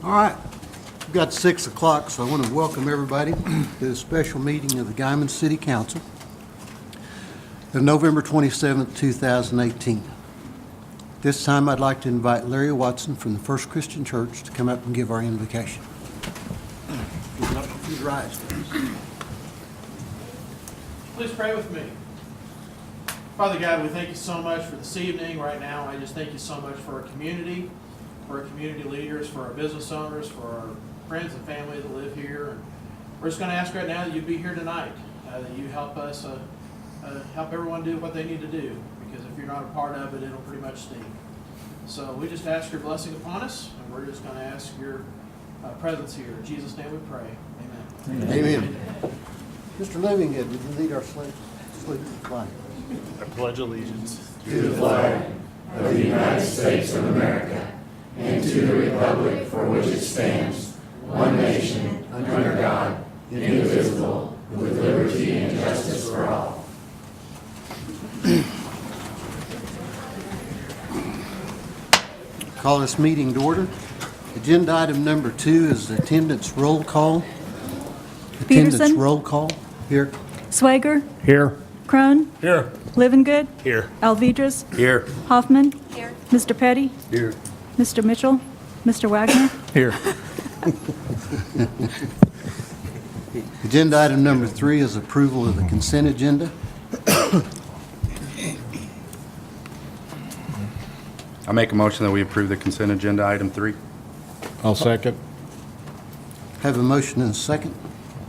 All right, we've got 6 o'clock, so I want to welcome everybody to the special meeting of the Guymon City Council of November 27th, 2018. This time I'd like to invite Larry Watson from the First Christian Church to come up and give our invocation. Please rise. Please pray with me. Father God, we thank you so much for this evening. Right now, I just thank you so much for our community, for our community leaders, for our business owners, for our friends and family that live here. And we're just going to ask right now that you be here tonight, that you help us, help everyone do what they need to do, because if you're not a part of it, it'll pretty much stink. So we just ask your blessing upon us, and we're just going to ask your presence here. In Jesus' name we pray. Amen. Amen. Mr. Livinghead, would you lead our salute flag? I pledge allegiance to the flag of the United States of America and to the republic for which it stands, one nation, under God, indivisible, with liberty and justice for all. Call this meeting to order. Agenda item number 2 is attendance roll call. Attendance Peterson? roll call. Here. Swager, here. Crone, Here. Livengood, Here. Alvidrez, Here. Hoffman, here. Mr. Petty, Here. Mr. Mitchell, Mr. Wagner. Here. Agenda item number 3 is approval of the consent agenda. I make a motion that we approve the consent agenda item 3. I'll second. Have a motion and a second.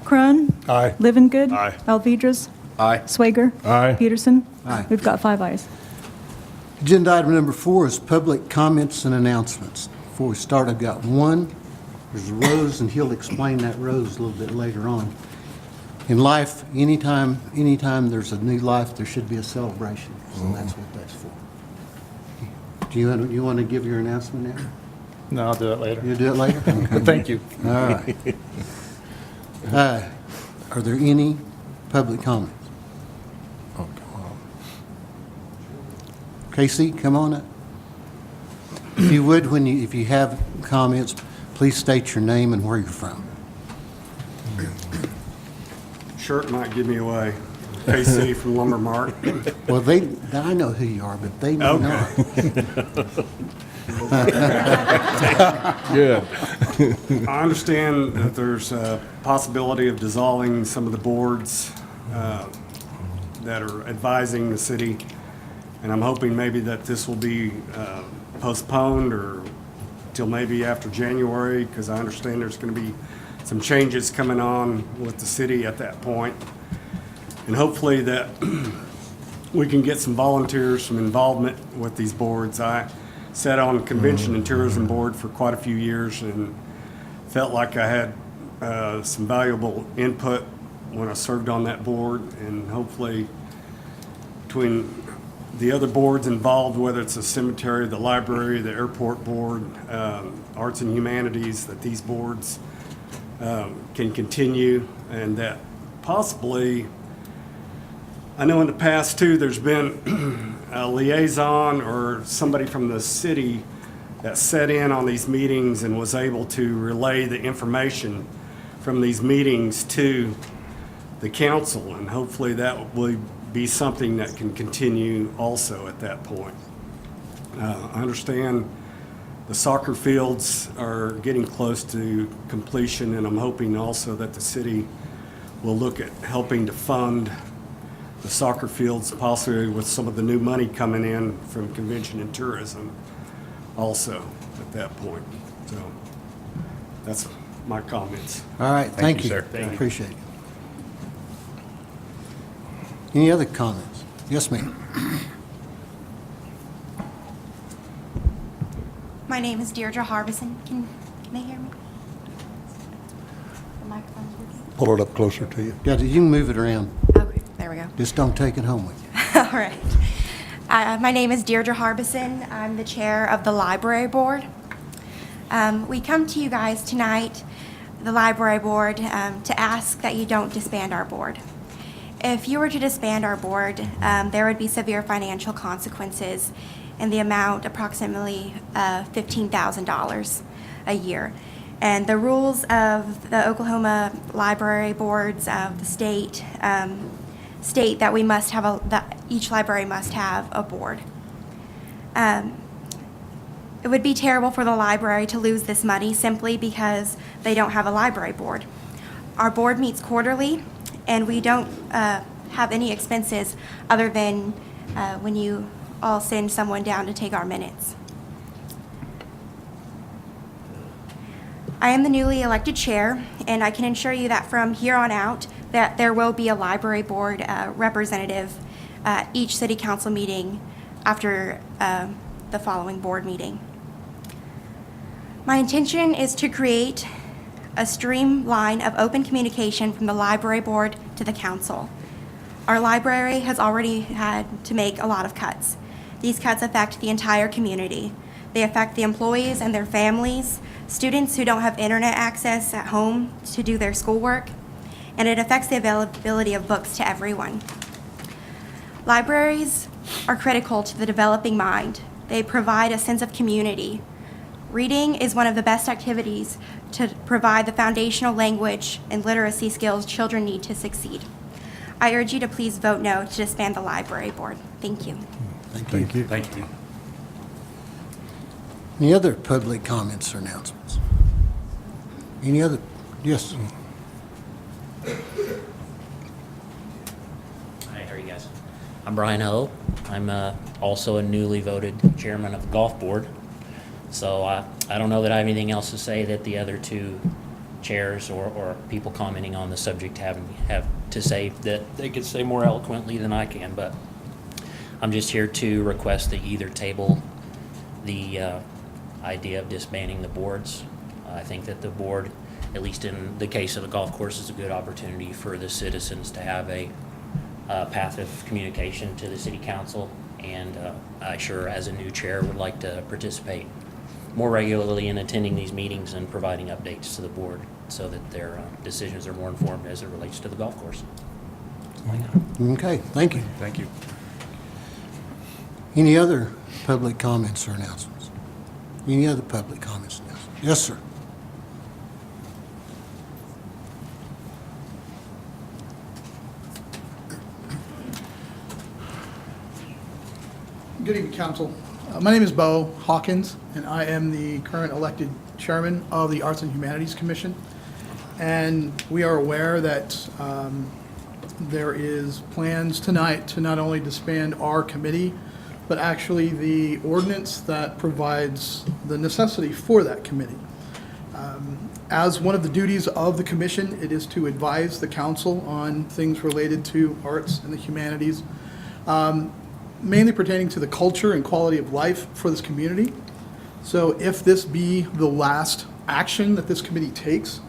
Crone, Aye. Livengood, Aye. Alvidrez, Aye. Swager, Aye. Peterson. Aye. We've got 5 ayes. Agenda item number 4 is public comments and announcements. Before we start, I've got one. There's a rose, and he'll explain that rose a little bit later on. In life, anytime there's a new life, there should be a celebration. So that's what that's for. Do you want to give your announcement now? No, I'll do it later. You'll do it later? Thank you. All right. Are there any public comments? Oh, come on. Casey, come on up. If you would, if you have comments, please state your name and where you're from. Shirt might give me away. KC from Lumber Mart. Well, I know who you are, but they may Okay. not. Good. I understand that there's a possibility of dissolving some of the boards that are advising the city, and I'm hoping maybe that this will be postponed or till maybe after January, because I understand there's going to be some changes coming on with the city at that point. And hopefully that we can get some volunteers, some involvement with these boards. I sat on Convention and Tourism Board for quite a few years and felt like I had some valuable input when I served on that board. And hopefully between the other boards involved, whether it's the cemetery, the library, the airport board, arts and humanities, that these boards can continue, and that possibly, I know in the past too, there's been a liaison or somebody from the city that sat in on these meetings and was able to relay the information from these meetings to the council, and hopefully that will be something that can continue also at that point. I understand the soccer fields are getting close to completion, and I'm hoping also that the city will look at helping to fund the soccer fields, possibly with some of the new money coming in from Convention and Tourism also at that point. So that's my comments. All right, thank you. you, sir. I appreciate it. Any other comments? Yes, ma'am. My name is Deirdre Harbison. Can they hear me? The microphone's working? Pull it up closer to you. Yeah, you can move it around. Okay, there we go. Just don't take it home with you. All right. My name is Deirdre Harbison. I'm the chair of the library board. We come to you guys tonight, the library board, to ask that you don't disband our board. If you were to disband our board, there would be severe financial consequences in the amount approximately $15,000 a year. And the rules of the Oklahoma Library Boards of the state state that we must have that each library must have a board. It would be terrible for the library to lose this money simply because they don't have a library board. Our board meets quarterly, and we don't have any expenses other than when you all send someone down to take our minutes. I am the newly elected chair, and I can assure you that from here on out, that there will be a library board representative at each city council meeting after the following board meeting. My intention is to create a streamline of open communication from the library board to the council. Our library has already had to make a lot of cuts. These cuts affect the entire community. They affect the employees and their families, students who don't have internet access at home to do their schoolwork, and it affects the availability of books to everyone. Libraries are critical to the developing mind. They provide a sense of community. Reading is one of the best activities to provide the foundational language and literacy skills children need to succeed. I urge you to please vote no to disband the library board. Thank you. Thank you. Thank you. Any other public comments or announcements? Any other? Yes. Hi, how are you guys? I'm Brian Ho. I'm also a newly voted chairman of the golf board. So I don't know that I have anything else to say that the other two chairs or people commenting on the subject have to say that they could say more eloquently than I can, but I'm just here to request that you either table the idea of disbanding the boards. I think that the board, at least in the case of the golf course, is a good opportunity for the citizens to have a path of communication to the city council, and I sure, as a new chair, would like to participate more regularly in attending these meetings and providing updates to the board so that their decisions are more informed as it relates to the golf course. Okay, thank you. Thank you. Any other public comments or announcements? Any other public comments or announcements? Yes, sir. Good evening, Council. My name is Bo Hawkins, and I am the current elected chairman of the Arts and Humanities Commission. And we are aware that there is plans tonight to not only disband our committee, but actually the ordinance that provides the necessity for that committee. As one of the duties of the commission, it is to advise the council on things related to arts and the humanities, mainly pertaining to the culture and quality of life for this community. So if this be the last action that this committee takes,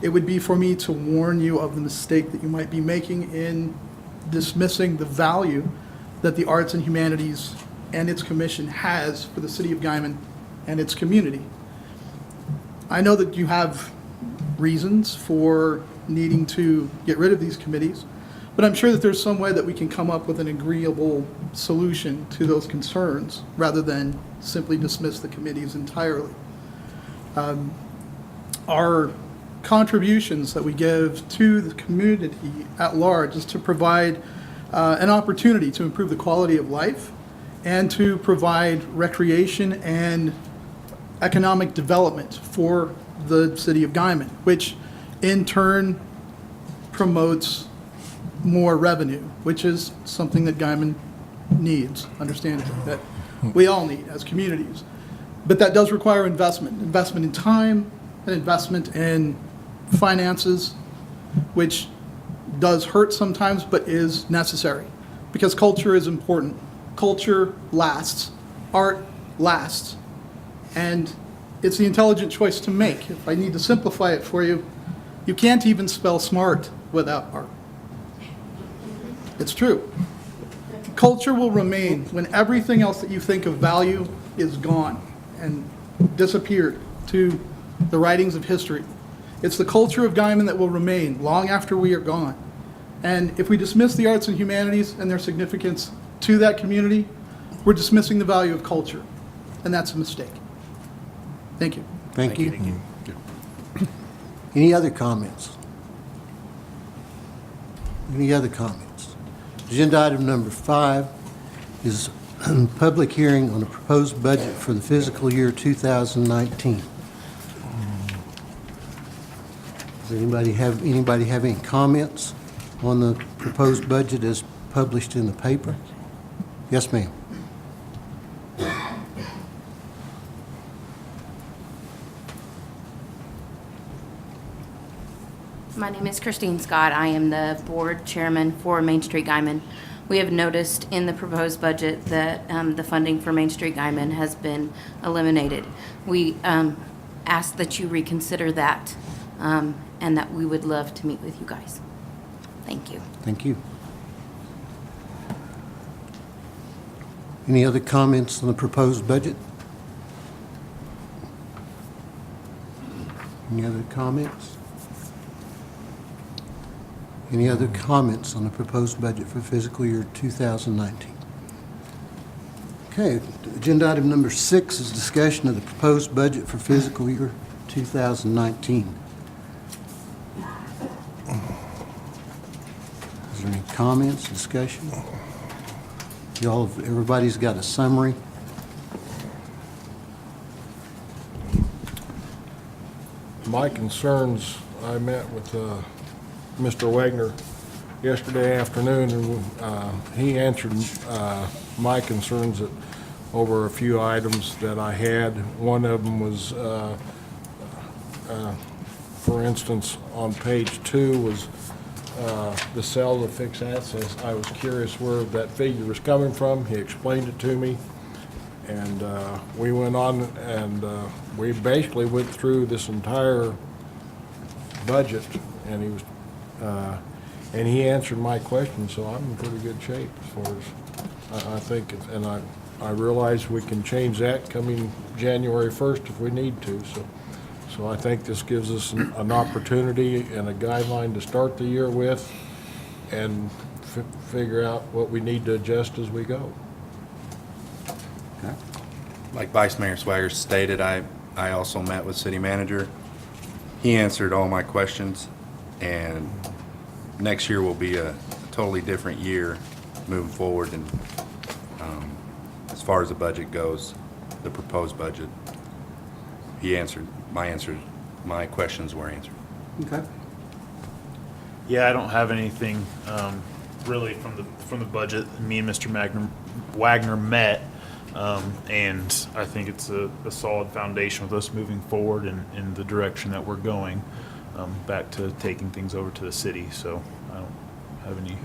it would be for me to warn you of the mistake that you might be making in dismissing the value that the Arts and Humanities and its commission has for the city of Guymon and its community. I know that you have reasons for needing to get rid of these committees, but I'm sure that there's some way that we can come up with an agreeable solution to those concerns rather than simply dismiss the committees entirely. Our contributions that we give to the community at large is to provide an opportunity to improve the quality of life and to provide recreation and economic development for the city of Guymon, which in turn promotes more revenue, which is something that Guymon needs, understandably, that we all need as communities. But that does require investment in time, and investment in finances, which does hurt sometimes, but is necessary, because culture is important. Culture lasts, art lasts, and it's the intelligent choice to make. If I need to simplify it for you, you can't even spell smart without art. It's true. Culture will remain when everything else that you think of value is gone and disappeared to the writings of history. It's the culture of Guymon that will remain long after we are gone. And if we dismiss the arts and humanities and their significance to that community, we're dismissing the value of culture, and that's a mistake. Thank you. Thank you. Any other comments? Any other comments? Agenda item number 5 is public hearing on the proposed budget for the fiscal year 2019. Does anybody have any comments on the proposed budget as published in the paper? Yes, ma'am. My name is Christine Scott. I am the board chairman for Main Street Guymon. We have noticed in the proposed budget that the funding for Main Street Guymon has been eliminated. We ask that you reconsider that and that we would love to meet with you guys. Thank you. Thank you. Any other comments on the proposed budget? Any other comments? Any other comments on the proposed budget for fiscal year 2019? Okay, agenda item number 6 is discussion of the proposed budget for fiscal year 2019. Is there any comments, discussion? Everybody's got a summary? My concerns, I met with Mr. Wagner yesterday afternoon, and he answered my concerns over a few items that I had. One of them was, for instance, on page 2 was the sale of fixed assets. I was curious where that figure was coming from. He explained it to me, and we went on and we basically went through this entire budget, and he answered my question, so I'm in pretty good shape as far as I think, and I realize we can change that coming January 1st if we need to. So I think this gives us an opportunity and a guideline to start the year with, and figure out what we need to adjust as we go. Okay. Like Vice Mayor Swagger stated, I also met with City Manager. He answered all my questions, and next year will be a totally different year moving forward. And as far as the budget goes, the proposed budget, he answered my questions were answered. Okay. Yeah, I don't have anything really from the budget. Me and Mr. Wagner met, and I think it's a solid foundation with us moving forward in the direction that we're going, back to taking things over to the city. So I don't have any.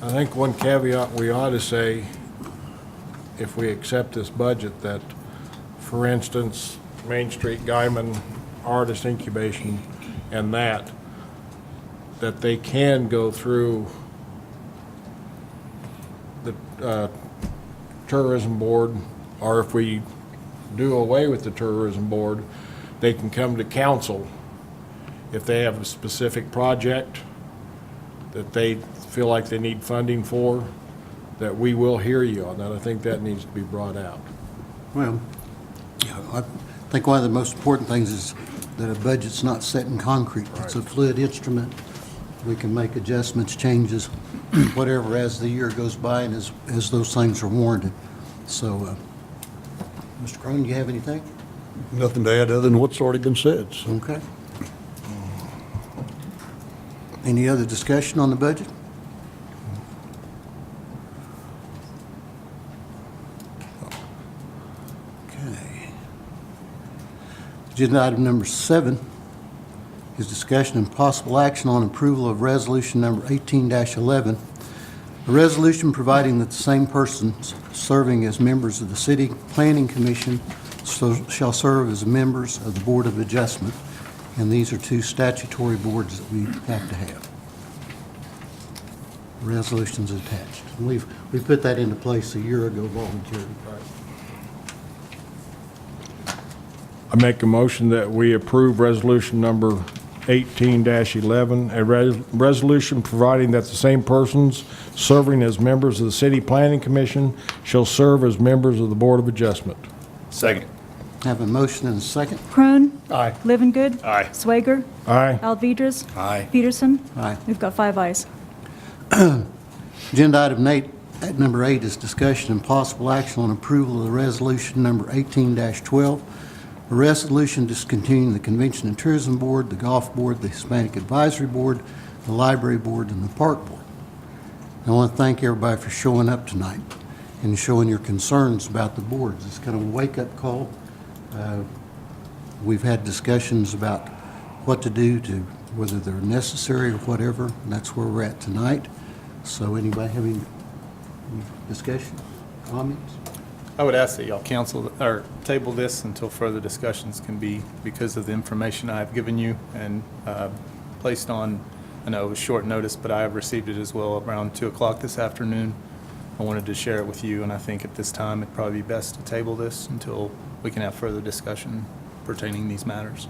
I think one caveat we ought to say, if we accept this budget, that, for instance, Main Street Guymon, Artist Incubation, and that they can go through the tourism board, or if we do away with the tourism board, they can come to council if they have a specific project that they feel like they need funding for, that we will hear you on that. I think that needs to be brought out. Well, yeah, I think one of the most important things is that a budget's not set in concrete. Right. It's a fluid instrument. We can make adjustments, changes, whatever, as the year goes by and as those things are warranted. So, Mr. Crone, do you have anything? Nothing to add other than what's already been said. So. Okay. Any other discussion on the budget? Okay. Agenda item number 7 is discussion and possible action on approval of resolution number 18-11, a resolution providing that the same persons serving as members of the City Planning Commission shall serve as members of the Board of Adjustment, and these are 2 statutory boards that we have to have. Resolutions attached. And we put that into place a year ago voluntarily. I make a motion that we approve resolution number 18-11, a resolution providing that the same persons serving as members of the City Planning Commission shall serve as members of the Board of Adjustment. Second. Have a motion and a second. Crone. Aye. Livengood. Aye. Swager. Aye. Alvedras. Aye. Peterson. Aye. We've got 5 ayes. Agenda item number 8 is discussion and possible action on approval of the resolution number 18-12, a resolution discontinuing the Convention and Tourism Board, the Golf Board, the Hispanic Advisory Board, the Library Board, and the Park Board. I want to thank everybody for showing up tonight and showing your concerns about the boards. It's kind of a wake-up call. We've had discussions about what to do to whether they're necessary or whatever, and that's where we're at tonight. So anybody have any discussion, comments? I would ask that y'all cancel or table this until further discussions can be, because of the information I've given you and placed on, I know it was short notice, but I have received it as well around 2 o'clock this afternoon. I wanted to share it with you, and I think at this time it'd probably be best to table this until we can have further discussion pertaining these matters.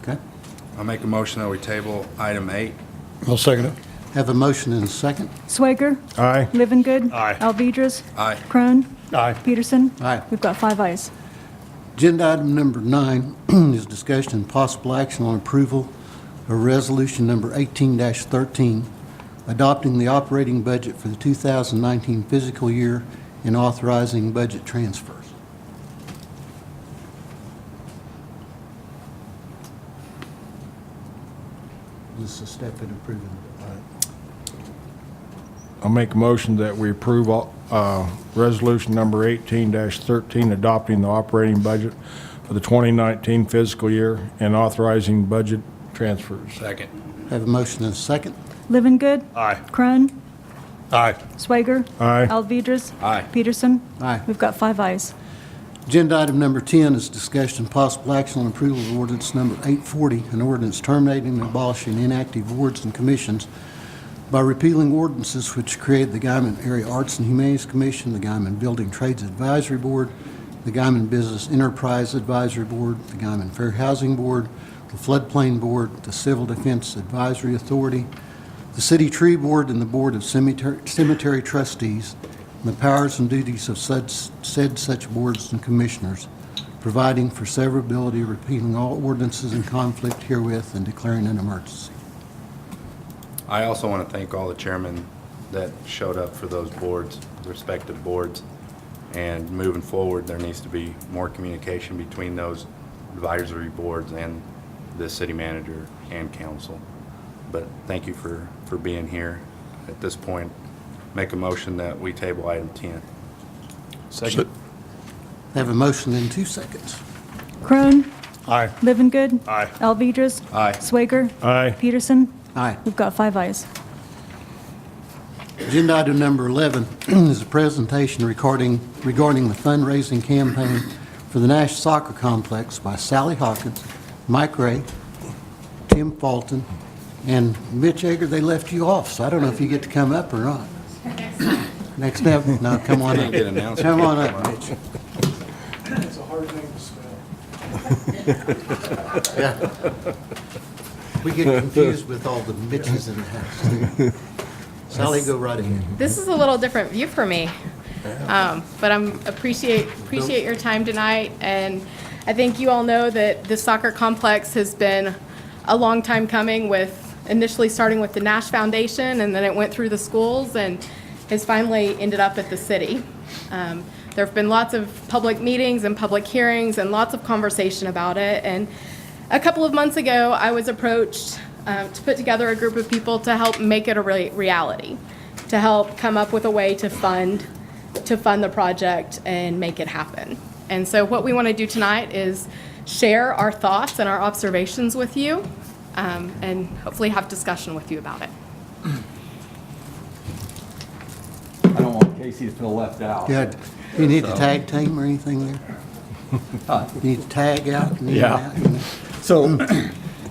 Okay. I'll make a motion that we table item 8. I'll second it. Have a motion and a second. Swager. Aye. Livengood. Aye. Alvedras. Aye. Crone. Aye. Peterson. Aye. We've got 5 ayes. Agenda item number 9 is discussion and possible action on approval of resolution number 18-13, adopting the operating budget for the 2019 fiscal year and authorizing budget transfers. This is a step in improving. I'll make a motion that we approve resolution number 18-13, adopting the operating budget for the 2019 fiscal year and authorizing budget transfers. Second. Have a motion and a second. Livengood. Aye. Crone. Aye. Swager. Aye. Alvedras. Aye. Peterson. Aye. We've got 5 ayes. Agenda item number 10 is discussion and possible action on approval of ordinance number 840, an ordinance terminating and abolishing inactive boards and commissions by repealing ordinances which create the Guymon Area Arts and Humanities Commission, the Guymon Building Trades Advisory Board, the Guymon Business Enterprise Advisory Board, the Guymon Fair Housing Board, the Floodplain Board, the Civil Defense Advisory Authority, the City Tree Board, and the Board of Cemetery Trustees, and the powers and duties of such boards and commissioners, providing for severability, repealing all ordinances in conflict herewith, and declaring an emergency. I also want to thank all the chairmen that showed up for those boards, the respective boards. And moving forward, there needs to be more communication between those advisory boards and the city manager and council. But thank you for being here. At this point, make a motion that we table item 10. Second. Have a motion in 2 seconds. Crone. Aye. Livengood. Aye. Alvedras. Aye. Swager. Aye. Peterson. Aye. We've got 5 ayes. Agenda item number 11 is a presentation regarding the fundraising campaign for the Nash Soccer Complex by Sally Hawkins, Mike Ray, Tim Fulton, and Mitch Egger. They left you off, so I don't know if you get to come up or not. Next up, no, come on up. Get announced. Come on up, Mitch. It's a hard name to spell. Yeah. We get confused with all the Mitches in the house. Sally, go right ahead. This is a little different view for me, but I'm appreciate your time tonight, and I think you all know that the soccer complex has been a long time coming, with initially starting with the Nash Foundation, and then it went through the schools and has finally ended up at the city. There have been lots of public meetings and public hearings and lots of conversation about it, and a couple of months ago I was approached to put together a group of people to help make it a reality, to help come up with a way to fund the project and make it happen. And so what we want to do tonight is share our thoughts and our observations with you, and hopefully have discussion with you about it. I don't want Casey to feel left out. Yeah, you need to tag team or anything there? You need to tag out? Yeah. So,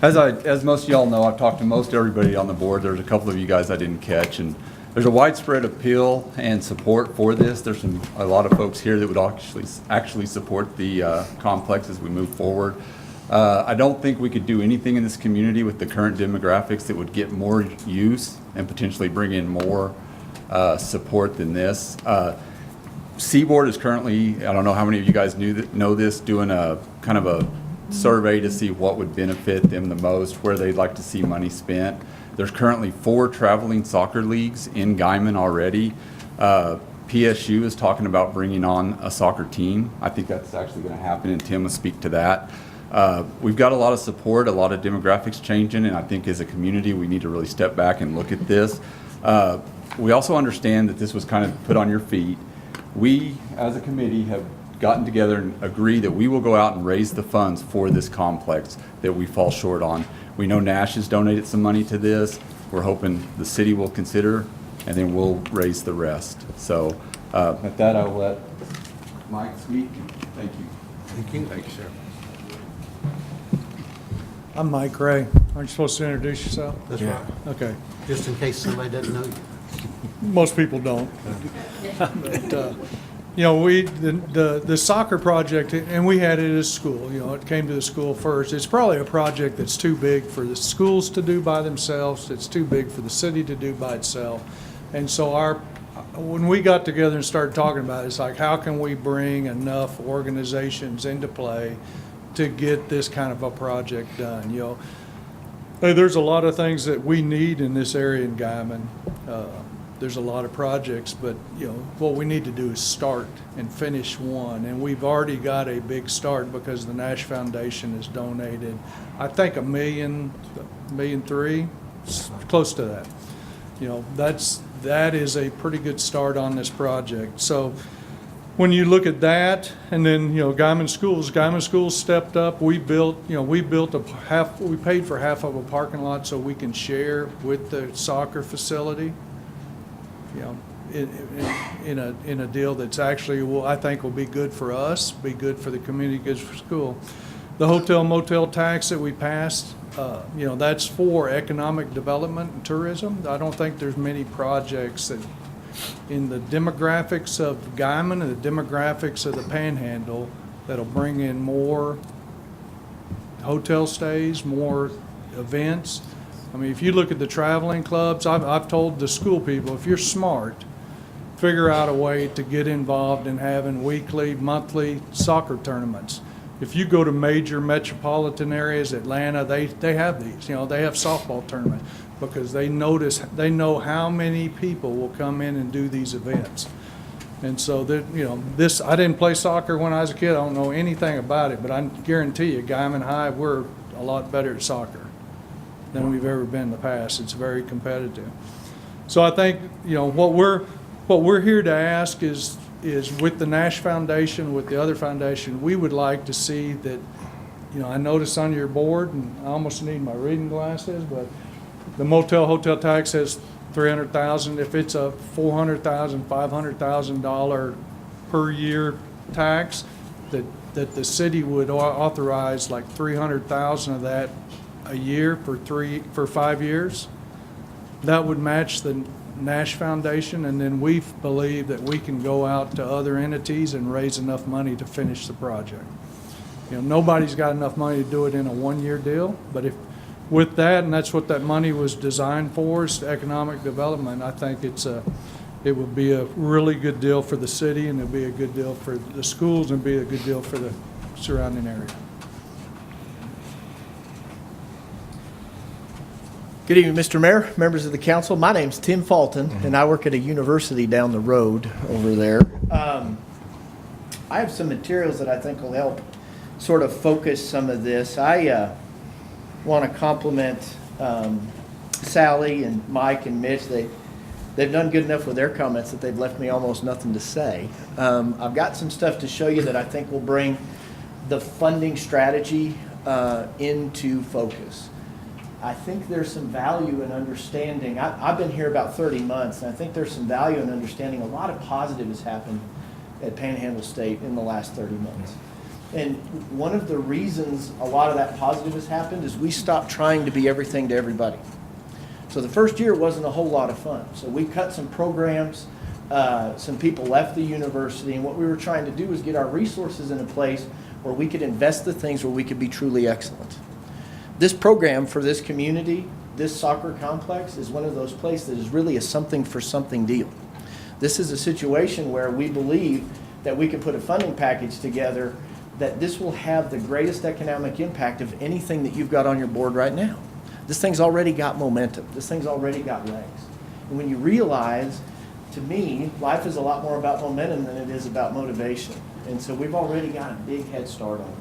as most of y'all know, I've talked to most everybody on the board. There's a couple of you guys I didn't catch, and there's a widespread appeal and support for this. There's a lot of folks here that would actually support the complex as we move forward. I don't think we could do anything in this community with the current demographics that would get more use and potentially bring in more support than this. Seaboard is currently, I don't know how many of you guys know this, doing a kind of a survey to see what would benefit them the most, where they'd like to see money spent. There's currently 4 traveling soccer leagues in Guymon already. PSU is talking about bringing on a soccer team. I think that's actually going to happen, and Tim will speak to that. We've got a lot of support, a lot of demographics changing, and I think as a community we need to really step back and look at this. We also understand that this was kind of put on your feet. We, as a committee, have gotten together and agreed that we will go out and raise the funds for this complex that we fall short on. We know Nash has donated some money to this. We're hoping the city will consider, and then we'll raise the rest. So at that, I'll let Mike speak. Thank you. Thank you. Thank you, sir. I'm Mike Ray. Aren't you supposed to introduce yourself? That's right. Okay. Just in case somebody doesn't know you. Most people don't. But, you know, the soccer project, and we had it at school, you know, it came to the school first. It's probably a project that's too big for the schools to do by themselves. It's too big for the city to do by itself. And so when we got together and started talking about it, it's like, how can we bring enough organizations into play to get this kind of a project done? You know, hey, there's a lot of things that we need in this area in Guymon. There's a lot of projects, but you know what we need to do is start and finish one, and we've already got a big start because the Nash Foundation has donated, I think, $1.3 million, close to that. You know, that is a pretty good start on this project. So when you look at that, and then you know Guymon Schools stepped up. We paid for half of a parking lot so we can share with the soccer facility. You know, in a deal that's actually I think will be good for us, be good for the community, good for school. The hotel motel tax that we passed, you know, that's for economic development and tourism. I don't think there's many projects that in the demographics of Guymon and the demographics of the Panhandle that'll bring in more hotel stays, more events. I mean, if you look at the traveling clubs, I've told the school people, if you're smart, figure out a way to get involved in having weekly, monthly soccer tournaments. If you go to major metropolitan areas, Atlanta, they have these. You know, they have softball tournaments because they know how many people will come in and do these events. And so that, you know, I didn't play soccer when I was a kid. I don't know anything about it, but I guarantee you, Guymon High, we're a lot better at soccer than we've ever been in the past. It's very competitive. So I think, you know, what we're here to ask is with the Nash Foundation, with the other foundation, we would like to see that, you know, I noticed on your board, and I almost need my reading glasses, but the hotel tax says $300,000. If it's a $400,000, $500,000 per year tax, that the city would authorize like $300,000 of that a year for 5 years. That would match the Nash Foundation, and then we believe that we can go out to other entities and raise enough money to finish the project. You know, nobody's got enough money to do it in a one-year deal, but if with that, and that's what that money was designed for, is economic development, I think it would be a really good deal for the city, and it'd be a good deal for the schools, and be a good deal for the surrounding area. Good evening, Mr. Mayor, members of the council. My name's Tim Fulton, and I work at a university down the road over there. I have some materials that I think will help sort of focus some of this. I want to compliment Sally and Mike and Mitch. They've done good enough with their comments that they've left me almost nothing to say. I've got some stuff to show you that I think will bring the funding strategy into focus. I think there's some value in understanding. I've been here about 30 months, and I think there's some value in understanding a lot of positive has happened at Panhandle State in the last 30 months. And one of the reasons a lot of that positive has happened is we stopped trying to be everything to everybody. So the first year wasn't a whole lot of fun. So we cut some programs, some people left the university, and what we were trying to do was get our resources in a place or we could invest the things where we could be truly excellent. This program for this community, this soccer complex, is one of those places that is really a something for something deal. This is a situation where we believe that we can put a funding package together that this will have the greatest economic impact of anything that you've got on your board right now. This thing's already got momentum. This thing's already got legs. And when you realize, to me, life is a lot more about momentum than it is about motivation. And so we've already got a big head start on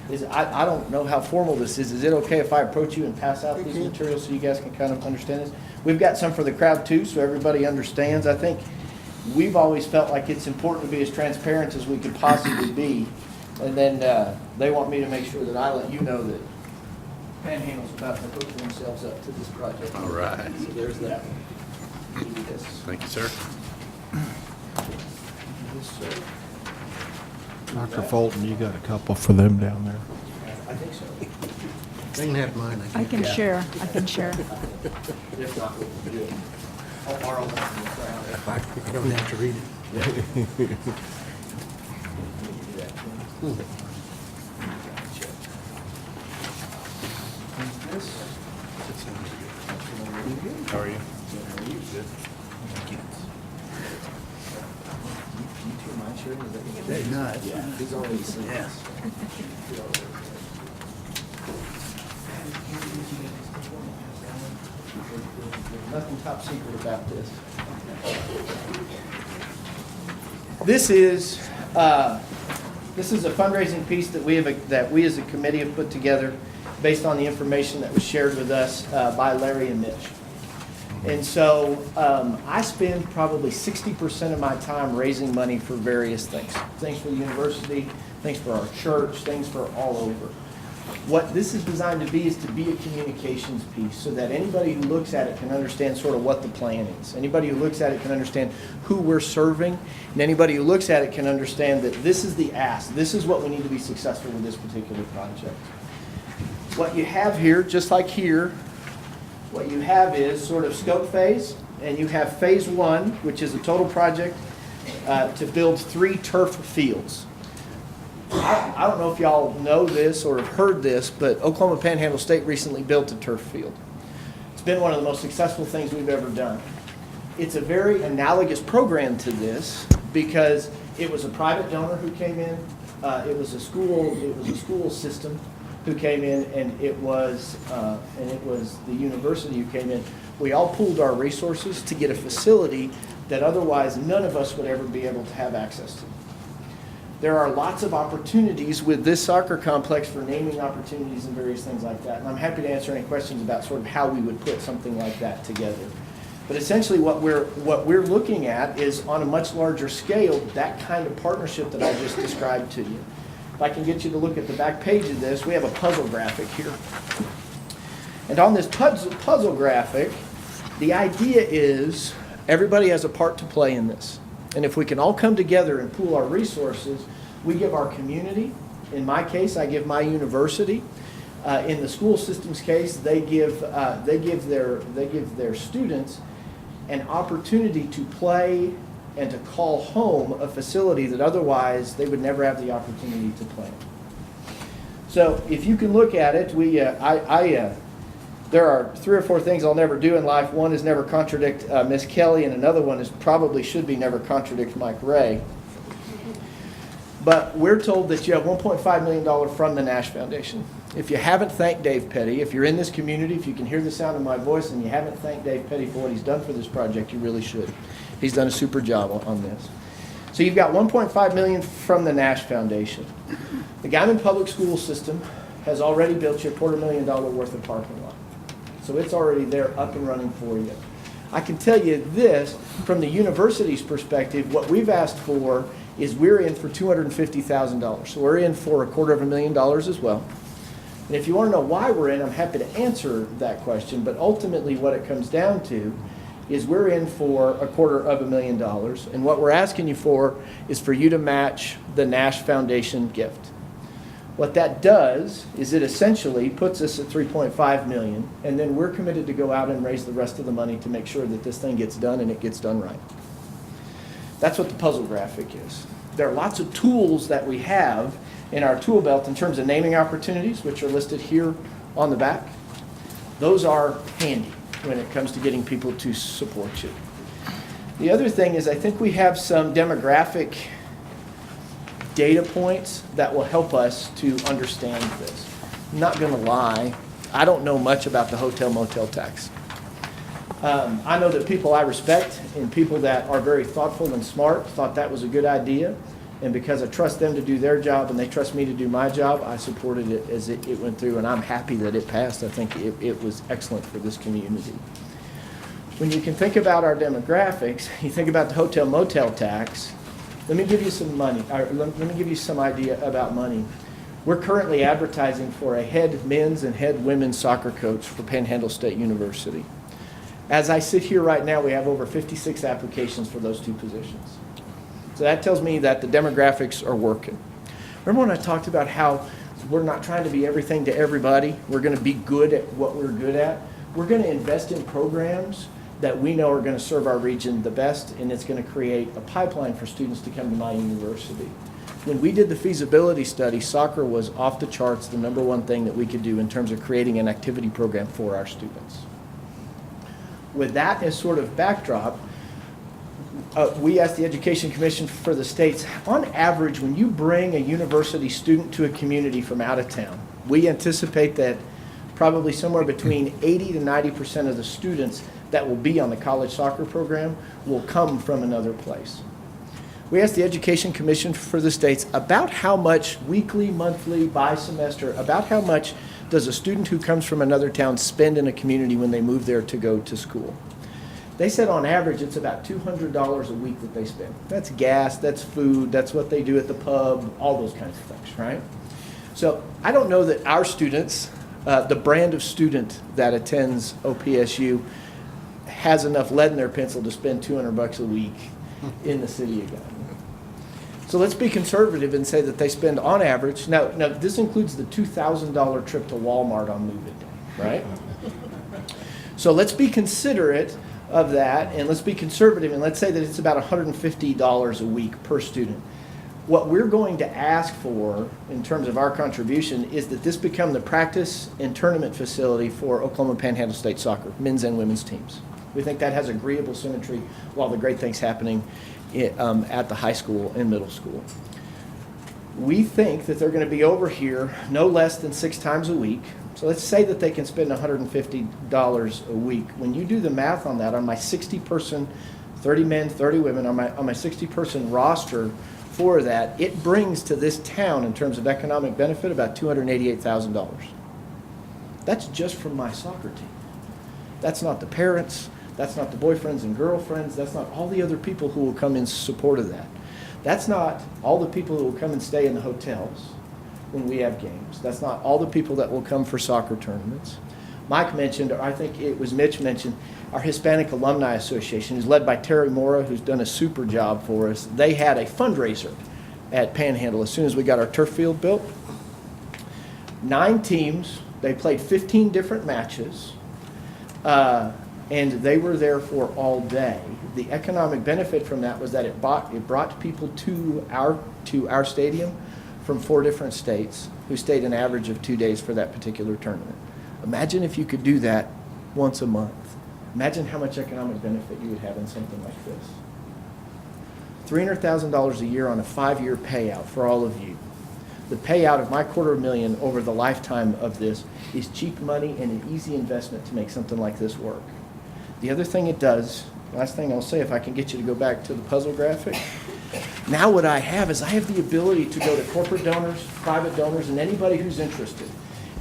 this. I don't know how formal this is. Is it okay if I approach you and pass out these materials so you guys can kind of understand this? We've got some for the crowd too, so everybody understands. I think we've always felt like it's important to be as transparent as we could possibly be. And then they want me to make sure that I let you know that Panhandle's about to hook themselves up to this project. All right. So there's that. Yes. Thank you, sir. Yes, sir. Dr. Fulton, you got a couple for them down there. I think so. They can have mine. I can share. I can share. If not, we'll do it. I'll borrow that from the crowd. I don't have to read it. How are you? Good. You two mind sharing? Is that okay? Nice. Yeah, he's already seen Yeah. this. There's nothing top secret about this. This is a fundraising piece that we as a committee have put together based on the information that was shared with us by Larry and Mitch. And so I spend probably 60% of my time raising money for various things. Things for the university, things for our church, things for all over. What this is designed to be is to be a communications piece so that anybody who looks at it can understand sort of what the plan is. Anybody who looks at it can understand who we're serving, and anybody who looks at it can understand that this is the ask. This is what we need to be successful with this particular project. What you have here, just like here, what you have is sort of scope phase, and you have phase 1, which is a total project to build 3 turf fields. I don't know if y'all know this or have heard this, but Oklahoma Panhandle State recently built a turf field. It's been one of the most successful things we've ever done. It's a very analogous program to this because it was a private donor who came in, it was a school system who came in, and it was the university who came in. We all pooled our resources to get a facility that otherwise none of us would ever be able to have access to. There are lots of opportunities with this soccer complex for naming opportunities and various things like that. And I'm happy to answer any questions about sort of how we would put something like that together. But essentially what we're looking at is on a much larger scale, that kind of partnership that I just described to you. If I can get you to look at the back page of this, we have a puzzle graphic here. And on this puzzle graphic, the idea is everybody has a part to play in this. And if we can all come together and pool our resources, we give our community, in my case, I give my university. In the school system's case, they give their students an opportunity to play and to call home a facility that otherwise they would never have the opportunity to play in. So if you can look at it, there are 3 or 4 things I'll never do in life. One is never contradict Miss Kelly, and another one is probably should be never contradict Mike Ray. But we're told that you have $1.5 million from the Nash Foundation. If you haven't thanked Dave Petty, if you're in this community, if you can hear the sound of my voice and you haven't thanked Dave Petty for what he's done for this project, you really should. He's done a super job on this. So you've got $1.5 million from the Nash Foundation. The Guymon Public School System has already built you a $250,000 worth of parking lot. So it's already there up and running for you. I can tell you this, from the university's perspective, what we've asked for is we're in for $250,000. So we're in for $250,000 as well. And if you want to know why we're in, I'm happy to answer that question. But ultimately what it comes down to is we're in for $250,000. And what we're asking you for is for you to match the Nash Foundation gift. What that does is it essentially puts us at $3.5 million, and then we're committed to go out and raise the rest of the money to make sure that this thing gets done and it gets done right. That's what the puzzle graphic is. there are lots of tools that we have in our tool belt in terms of naming opportunities, which are listed here on the back. Those are handy when it comes to getting people to support you. The other thing is I think we have some demographic data points that will help us to understand this. I'm not going to lie, I don't know much about the hotel motel tax. I know that people I respect and people that are very thoughtful and smart thought that was a good idea. And because I trust them to do their job and they trust me to do my job, I supported it as it went through, and I'm happy that it passed. I think it was excellent for this community. When you can think about our demographics, you think about the hotel motel tax. Let me give you some money. Let me give you some idea about money. We're currently advertising for a head men's and head women's soccer coach for Panhandle State University. As I sit here right now, we have over 56 applications for those two positions. So that tells me that the demographics are working. Remember when I talked about how we're not trying to be everything to everybody? We're going to be good at what we're good at. We're going to invest in programs that we know are going to serve our region the best, and it's going to create a pipeline for students to come to my university. When we did the feasibility study, soccer was off the charts, the #1 thing that we could do in terms of creating an activity program for our students. With that as sort of backdrop, we asked the Education Commission for the states, on average, when you bring a university student to a community from out of town, we anticipate that probably somewhere between 80 to 90% of the students that will be on the college soccer program will come from another place. We asked the Education Commission for the states about how much weekly, monthly, by-semester, about how much does a student who comes from another town spend in a community when they move there to go to school. They said on average it's about $200 a week that they spend. That's gas, that's food, that's what they do at the pub, all those kinds of things, right? So I don't know that our students, the brand of student that attends OPSU, has enough lead in their pencil to spend $200 a week in the city of Guymon. So let's be conservative and say that they spend on average, now this includes the $2,000 trip to Walmart on move-in day, right? So let's be considerate of that, and let's be conservative, and let's say that it's about $150 a week per student. What we're going to ask for in terms of our contribution is that this become the practice and tournament facility for Oklahoma Panhandle State Soccer, men's and women's teams. We think that has agreeable symmetry with all the great things happening at the high school and middle school. We think that they're going to be over here no less than 6 times a week. So let's say that they can spend $150 a week. When you do the math on that, on my 60-person, 30 men, 30 women, on my 60-person roster for that, it brings to this town, in terms of economic benefit, about $288,000. That's just from my soccer team. That's not the parents. That's not the boyfriends and girlfriends. That's not all the other people who will come in support of that. That's not all the people who will come and stay in the hotels when we have games. That's not all the people that will come for soccer tournaments. Mike mentioned, or I think it was Mitch mentioned, our Hispanic Alumni Association is led by Terry Mora, who's done a super job for us. They had a fundraiser at Panhandle as soon as we got our turf field built. 9 teams, they played 15 different matches, and they were there for all day. The economic benefit from that was that it brought people to our stadium from 4 different states who stayed an average of 2 days for that particular tournament. Imagine if you could do that once a month. Imagine how much economic benefit you would have in something like this. $300,000 a year on a 5-year payout for all of you. The payout of my $250,000 over the lifetime of this is cheap money and an easy investment to make something like this work. The other thing it does, last thing I'll say, if I can get you to go back to the puzzle graphic. Now what I have is I have the ability to go to corporate donors, private donors, and anybody who's interested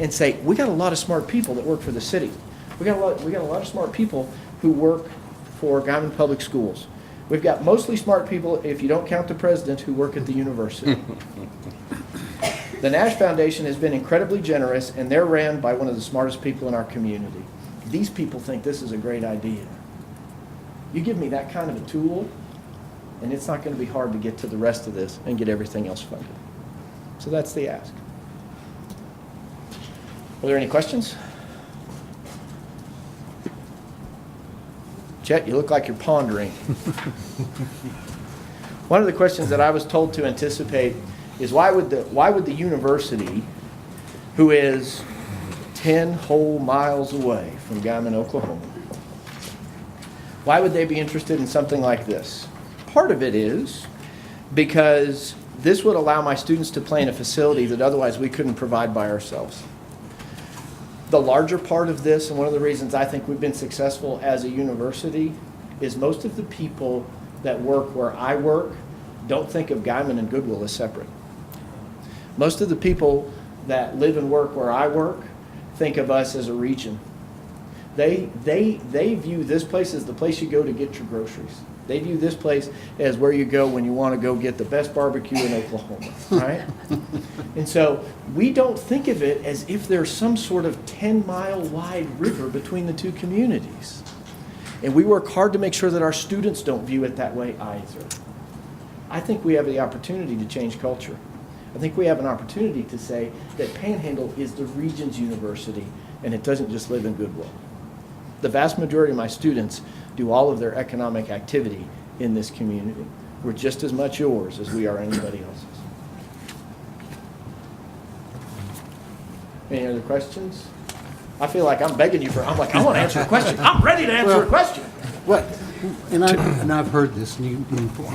and say, we got a lot of smart people that work for the city. We got a lot of smart people who work for Guymon Public Schools. We've got mostly smart people, if you don't count the president, who work at the university. The Nash Foundation has been incredibly generous, and they're ran by one of the smartest people in our community. These people think this is a great idea. You give me that kind of a tool, and it's not going to be hard to get to the rest of this and get everything else funded. So that's the ask. Are there any questions? Chet, you look like you're pondering. One of the questions that I was told to anticipate is why would the university, who is 10 whole miles away from Guymon, Oklahoma, why would they be interested in something like this? Part of it is because this would allow my students to play in a facility that otherwise we couldn't provide by ourselves. The larger part of this, and one of the reasons I think we've been successful as a university, is most of the people that work where I work don't think of Guymon and Goodwill as separate. Most of the people that live and work where I work think of us as a region. They view this place as the place you go to get your groceries. They view this place as where you go when you want to go get the best barbecue in Oklahoma, right? And so we don't think of it as if there's some sort of 10-mile wide river between the two communities. And we work hard to make sure that our students don't view it that way either. I think we have the opportunity to change culture. I think we have an opportunity to say that Panhandle is the region's university and it doesn't just live in Goodwill. The vast majority of my students do all of their economic activity in this community. We're just as much yours as we are anybody else's. Any other questions? I feel like I'm begging you I'm like, I want to answer a question. I'm ready to answer a question. What, and I've heard this, and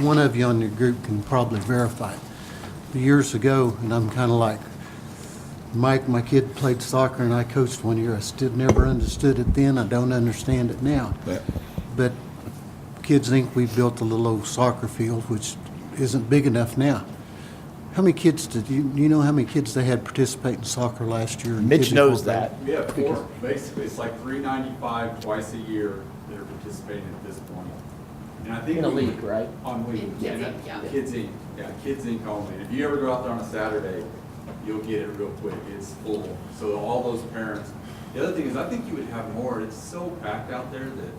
one of you on your group can probably verify it. Years ago, and I'm kind of like Mike, my kid played soccer and I coached one year. I never understood it then. I don't understand it now. Yeah. But kids think we built a little old soccer field, which isn't big enough now. How many kids you know how many kids they had participate in soccer last year? Mitch knows that. We have 4, basically, it's like 395 twice a year that are participating at this point. And I think In a league, right? On league. Kids Inc., yeah. Kids Inc., yeah, Kids Inc. only. And if you ever go out there on a Saturday, you'll get it real quick. It's full. So all those parents. The other thing is, I think you would have more. It's so packed out there that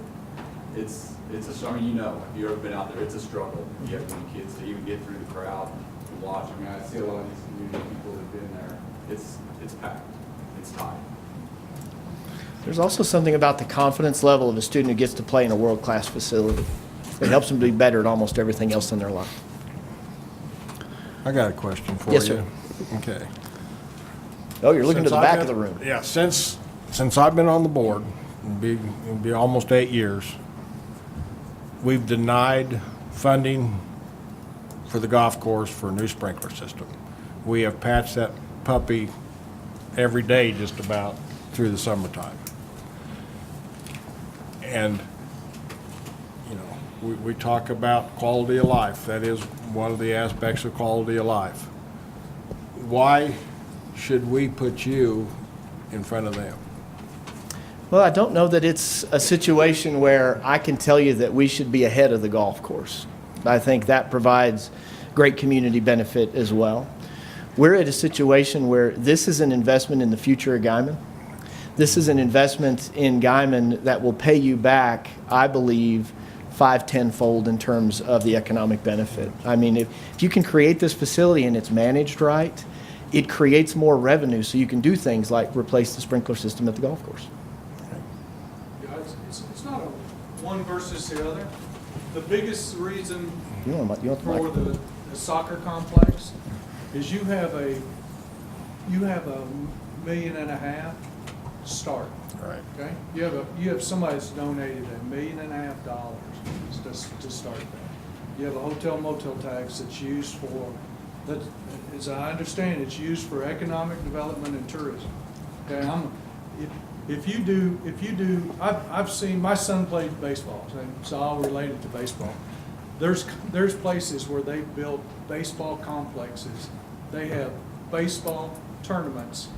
it's I mean, you know, if you've ever been out there, it's a struggle. You have young kids to even get through the crowd and watch. I mean, I see a lot of these community people that have been there. It's packed. It's tight. There's also something about the confidence level of a student who gets to play in a world-class facility. It helps them be better at almost everything else in their life. I got a question for you. Yes, sir. Okay. Oh, you're looking to Since the I've back of been- the room. Yeah, since I've been on the board, it'll be almost 8 years, we've denied funding for the golf course for a new sprinkler system. We have patched that puppy every day just about through the summertime. And, you know, we talk about quality of life. That is one of the aspects of quality of life. Why should we put you in front of them? Well, I don't know that it's a situation where I can tell you that we should be ahead of the golf course. I think that provides great community benefit as well. We're at a situation where this is an investment in the future of Guymon. This is an investment in Guymon that will pay you back, I believe, 5-10-fold in terms of the economic benefit. I mean, if you can create this facility and it's managed right, it creates more revenue so you can do things like replace the sprinkler system at the golf course. Yeah, it's not a one versus the other. The biggest reason You want the for mic? the soccer complex is you have a $1.5 million start. Right. Okay? You have somebody that's donated $1.5 million to start that. You have a hotel motel tax that's used for, that, as I understand, it's used for economic development and tourism. Okay, if you do, I've seen, my son played baseball, so it's all related to baseball. There's places where they built baseball complexes. They have baseball tournaments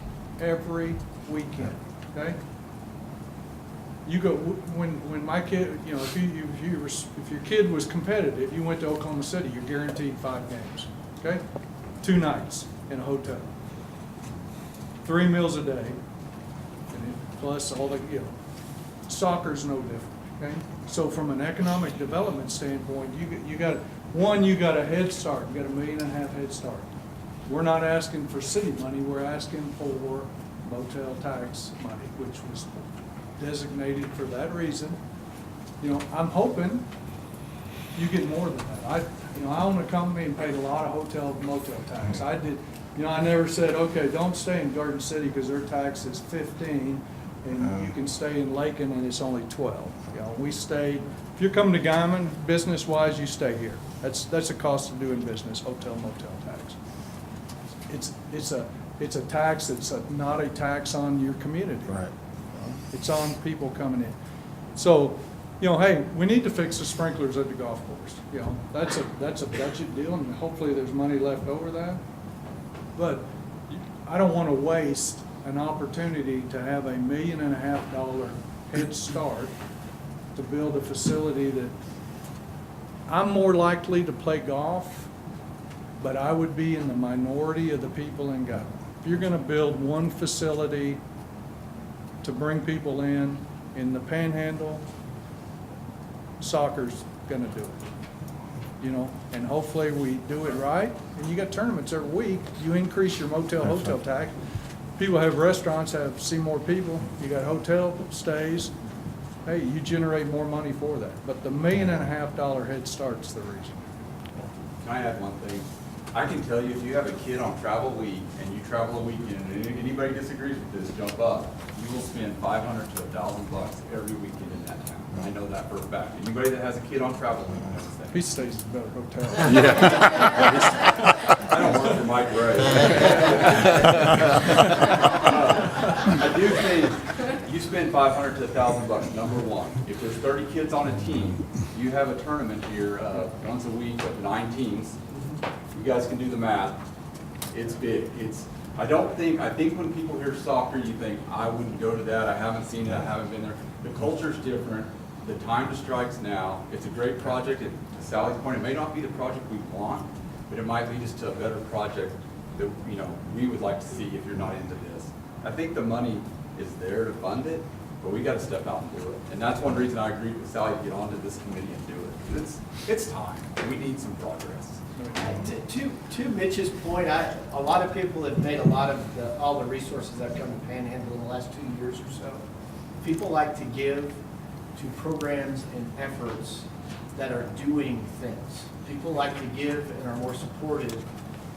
every weekend, okay? You go, when my kid, you know, if your kid was competitive, you went to Oklahoma City, you're guaranteed 5 games, okay? 2 nights in a hotel. 3 meals a day, and plus all the, you know, soccer's no different, okay? So from an economic development standpoint, you got a head start. You got $1.5 million head start. We're not asking for city money. We're asking for motel tax money, which was designated for that reason. You know, I'm hoping you get more than that. I own a company and paid a lot of hotel motel tax. I never said, okay, don't stay in Garden City because their tax is 15 and you can stay in Lakin and it's only 12. We stayed, if you're coming to Guymon, business-wise, you stay here. That's the cost of doing business, hotel motel tax. It's a tax that's not a tax on your community. Right. It's on people coming in. So, hey, we need to fix the sprinklers at the golf course. That's a budget deal, and hopefully there's money left over that. But I don't want to waste an opportunity to have $1.5 million head start to build a facility that I'm more likely to play golf, but I would be in the minority of the people in Guymon. If you're going to build one facility to bring people in the Panhandle, soccer's going to do it. And hopefully we do it right. And you got tournaments every week. You increase your hotel tax. People have restaurants, see more people. You got hotel stays. Hey, you generate more money for that. But the $1.5 million head start's the reason. Can I add one thing? I can tell you, if you have a kid on travel week and you travel a weekend, and anybody disagrees with this, jump up. You will spend $500 to $1,000 every weekend in that town. I know that for a fact. Anybody that has a kid on travel week knows that. He stays in a better hotel. I don't work for Mike Gray. I do think you spend $500 to $1,000, number one. If there's 30 kids on a team, you have a tournament here once a week of 9 teams. You guys can do the math. It's big. I think when people hear soccer, you think, I wouldn't go to that. I haven't seen it. I haven't been there. The culture's different. The time to strike's now. It's a great project. To Sally's point, it may not be the project we want, but it might lead us to a better project that we would like to see if you're not into this. I think the money is there to fund it, but we got to step out and do it. And that's one reason I agreed with Sally to get onto this committee and do it. Because it's time. We need some progress. To Mitch's point, a lot of people have made a lot of all the resources that have come to Panhandle in the last 2 years or so. People like to give to programs and efforts that are doing things. People like to give and are more supportive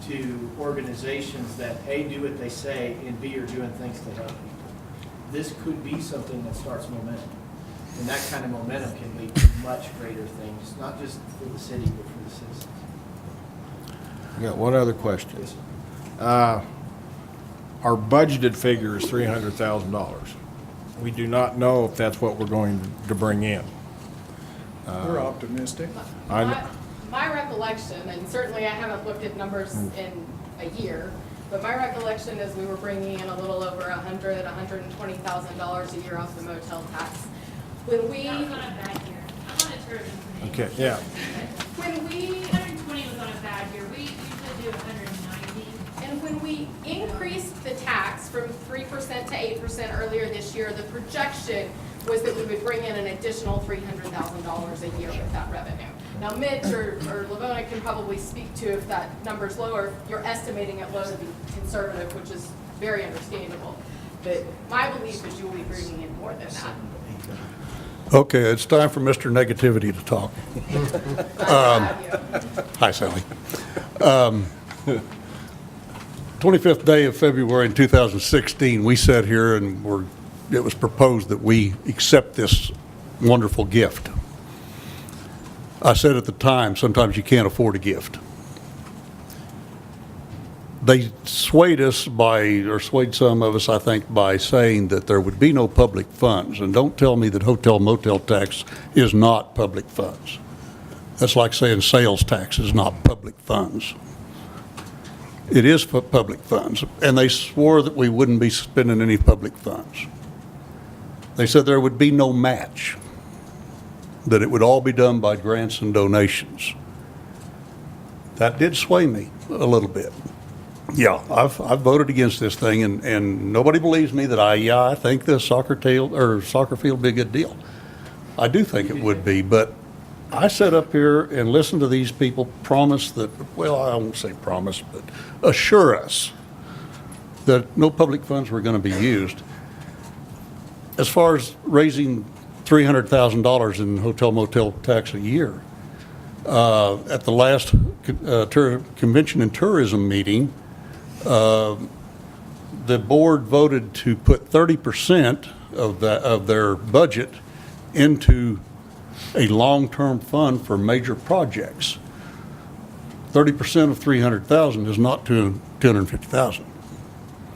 to organizations that A, do what they say, and B, are doing things to help people. This could be something that starts momentum. And that kind of momentum can lead to much greater things, not just for the city, but for the citizens. I got one other question. Our budgeted figure is $300,000. We do not know if that's what we're going to bring in. We're optimistic. My recollection, and certainly I haven't looked at numbers in a year, but my recollection is we were bringing in a little over $120,000 a year off the motel tax. When we That was on a bad year. I'm on a tourism committee. Okay, yeah. When we 120 was on a bad year. We usually do 190. And when we increased the tax from 3% to 8% earlier this year, the projection was that we would bring in an additional $300,000 a year with that revenue. Now, Mitch or Lavona can probably speak to if that number's low or if you're estimating it low to be conservative, which is very understandable. But my belief is you will be bringing in more than that. Okay, it's time for Mr. Negativity to talk. Hi, Sally. 25th day of February in 2016, we sat here and it was proposed that we accept this wonderful gift. I said at the time, sometimes you can't afford a gift. They swayed some of us, I think, by saying that there would be no public funds. And don't tell me that hotel motel tax is not public funds. That's like saying sales tax is not public funds. It is public funds. And they swore that we wouldn't be spending any public funds. They said there would be no match, that it would all be done by grants and donations. That did sway me a little bit. Yeah, I've voted against this thing, and nobody believes me that I think the soccer field would be a good deal. I do think it would be, but I sat up here and listened to these people promise that, well, I won't say promise, but assure us that no public funds were going to be used. As far as raising $300,000 in hotel motel tax a year, At the last Convention and Tourism meeting, the board voted to put 30% of their budget into a long-term fund for major projects. 30% of 300,000 is not 250,000.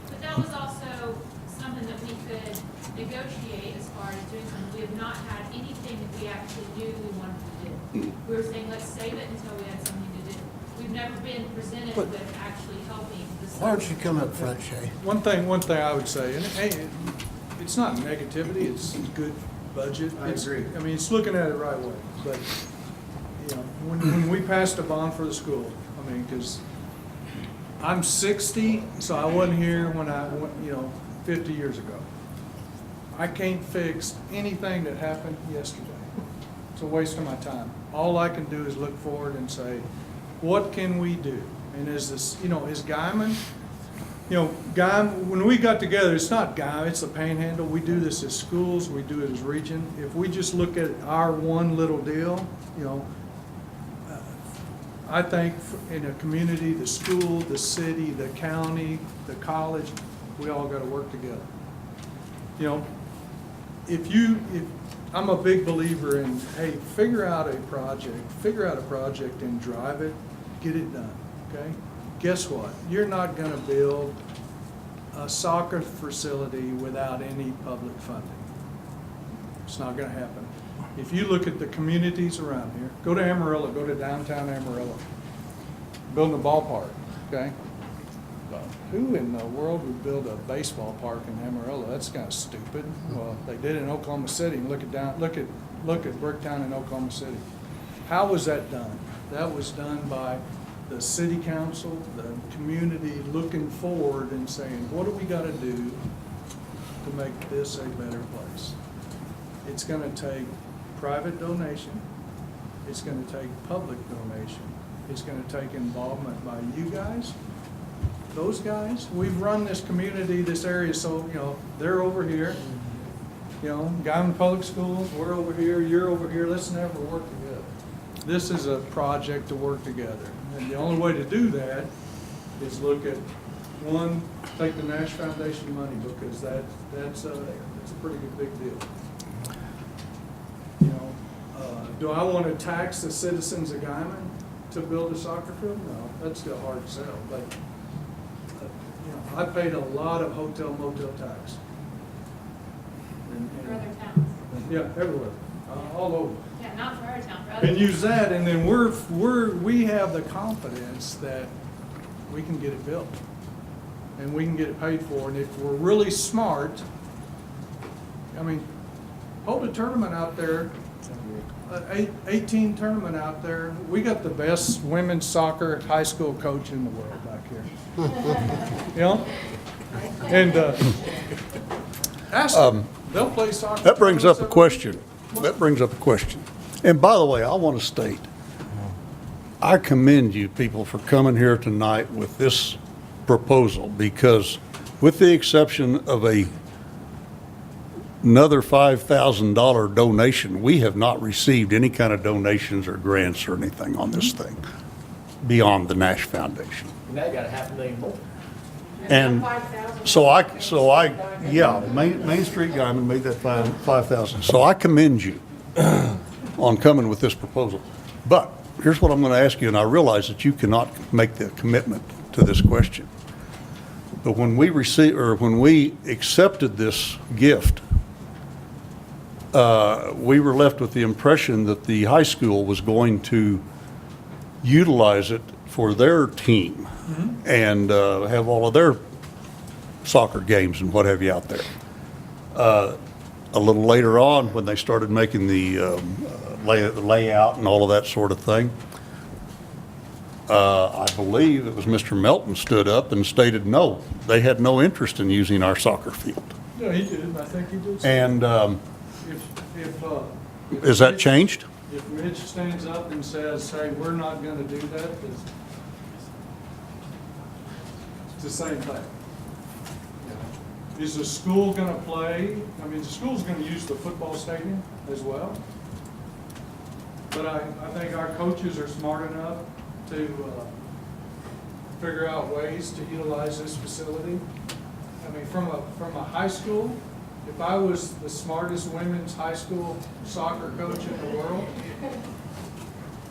But that was also something that we could negotiate as far as doing something. We have not had anything that we actually knew we wanted to do. We were saying, let's save it until we had something to do. We've never been presented with actually helping the. Why don't you come up front, Shay? One thing I would say, and hey, it's not negativity, it's good budget. I agree. I mean, it's looking at it right way, but, you know, when we passed a bond for the school, I mean, because I'm 60, so I wasn't here when I went, 50 years ago. I can't fix anything that happened yesterday. It's a waste of my time. All I can do is look forward and say, what can we do? And is this, is Guymon, Guymon, when we got together, it's not Guymon, it's the Panhandle. We do this as schools, we do it as region. If we just look at our one little deal, I think in a community, the school, the city, the county, the college, we all got to work together. I'm a big believer in, hey, figure out a project and drive it, get it done, okay? Guess what? You're not going to build a soccer facility without any public funding. It's not going to happen. If you look at the communities around here, go to Amarillo, go to downtown Amarillo, building a ballpark, okay? Who in the world would build a baseball park in Amarillo? That's kind of stupid. Well, they did it in Oklahoma City. Look at Bricktown in Oklahoma City. How was that done? That was done by the city council, the community looking forward and saying, what do we got to do to make this a better place? It's going to take private donation. It's going to take public donation. It's going to take involvement by you guys, those guys. We've run this community, this area, so, they're over here. Guymon Public Schools, we're over here, you're over here. Let's never work together. This is a project to work together. And the only way to do that is look at, one, take the Nash Foundation money, because that's a pretty big deal. Do I want to tax the citizens of Guymon to build a soccer field? No, that's still hard to sell. But I paid a lot of hotel motel tax. For other towns. Yeah, everywhere, all over. Yeah, not for our town, for other. And use that, and then we have the confidence that we can get it built, and we can get it paid for. And if we're really smart, hold a tournament out there. 18 tournament out there. We got the best women's soccer high school coach in the world back here. And ask them. They'll play soccer. That brings up a question. And by the way, I want to state, I commend you people for coming here tonight with this proposal, because with the exception of another $5,000 donation, we have not received any kind of donations or grants or anything on this thing beyond the Nash Foundation. And that got $500,000 more. And Main Street Guymon made that 5,000. So I commend you on coming with this proposal. But here's what I'm going to ask you, and I realize that you cannot make the commitment to this question. But when we accepted this gift, we were left with the impression that the high school was going to utilize it for their team and have all of their soccer games and what have you out there. A little later on, when they started making the layout and all of that sort of thing, I believe it was Mr. Melton stood up and stated no, they had no interest in using our soccer field. Yeah, he did. I think he did. And if is that changed? If Mitch stands up and says, hey, we're not going to do that, it's the same thing. Is the school going to play? The school's going to use the football stadium as well. But I think our coaches are smart enough to figure out ways to utilize this facility. I mean, from a high school, if I was the smartest women's high school soccer coach in the world,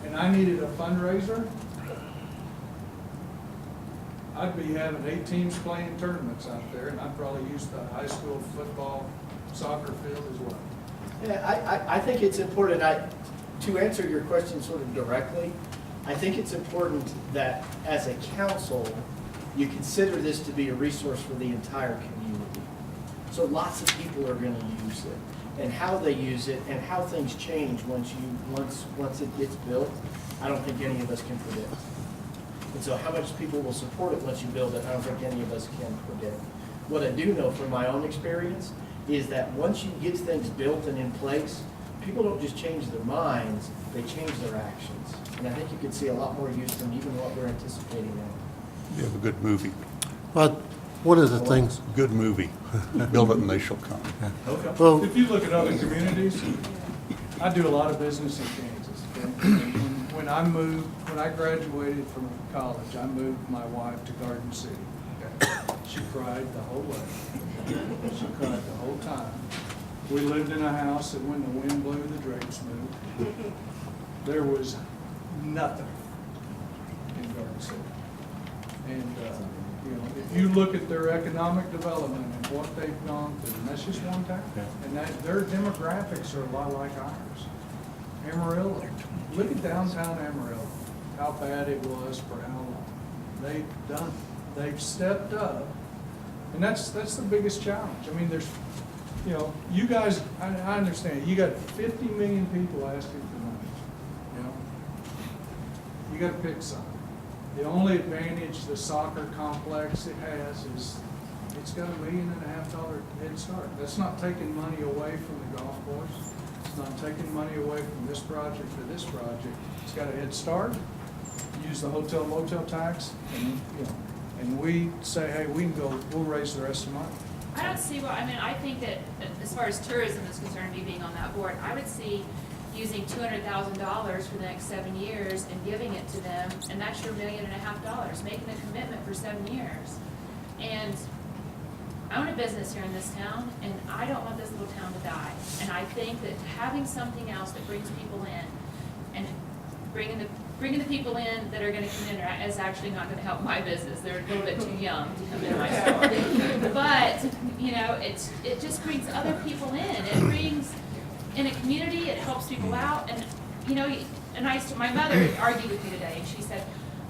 and I needed a fundraiser, I'd be having 8 teams playing tournaments out there, and I'd probably use the high school football soccer field as well. Yeah, I think it's important, to answer your question sort of directly, I think it's important that as a council, you consider this to be a resource for the entire community. So lots of people are gonna use it, and how they use it, and how things change once it gets built, I don't think any of us can predict. And so how much people will support it once you build it, I don't think any of us can predict. What I do know from my own experience is that once you get things built and in place, people don't just change their minds, they change their actions. And I think you could see a lot more use than even what we're anticipating now. You have a good movie. But one of the things, Good movie. Build it and they shall come. Okay. Well- If you look at other communities, I do a lot of business in Kansas. Okay? When I graduated from college, I moved my wife to Garden City. Okay? She cried the whole way. She cried the whole time. We lived in a house that when the wind blew, the drapes moved. There was nothing in Garden City. And, if you look at their economic development and what they've gone through, and that's just one town, and their demographics are a lot like ours. Amarillo, look at downtown Amarillo, how bad it was for how long. They've stepped up, and that's the biggest challenge. I mean, there's, you guys, I understand, you got 50 million people asking for money, You gotta pick some. The only advantage the soccer complex it has is it's got $1.5 million head start. That's not taking money away from the golf course. It's not taking money away from this project or this project. It's got a head start. Use the hotel motel tax, and we say, hey, we'll raise the rest of the money. I don't see I think that as far as tourism is concerned, me being on that board, I would see using $200,000 for the next 7 years and giving it to them, and that's your $1.5 million, making a commitment for 7 years. And I own a business here in this town, and I don't want this little town to die. And I think that having something else that brings people in, and bringing the people in that are gonna come in is actually not gonna help my business. They're a little bit too young to come into my store. But, it just brings other people in. It brings, in a community, it helps people out. And, my mother argued with me today, and she said,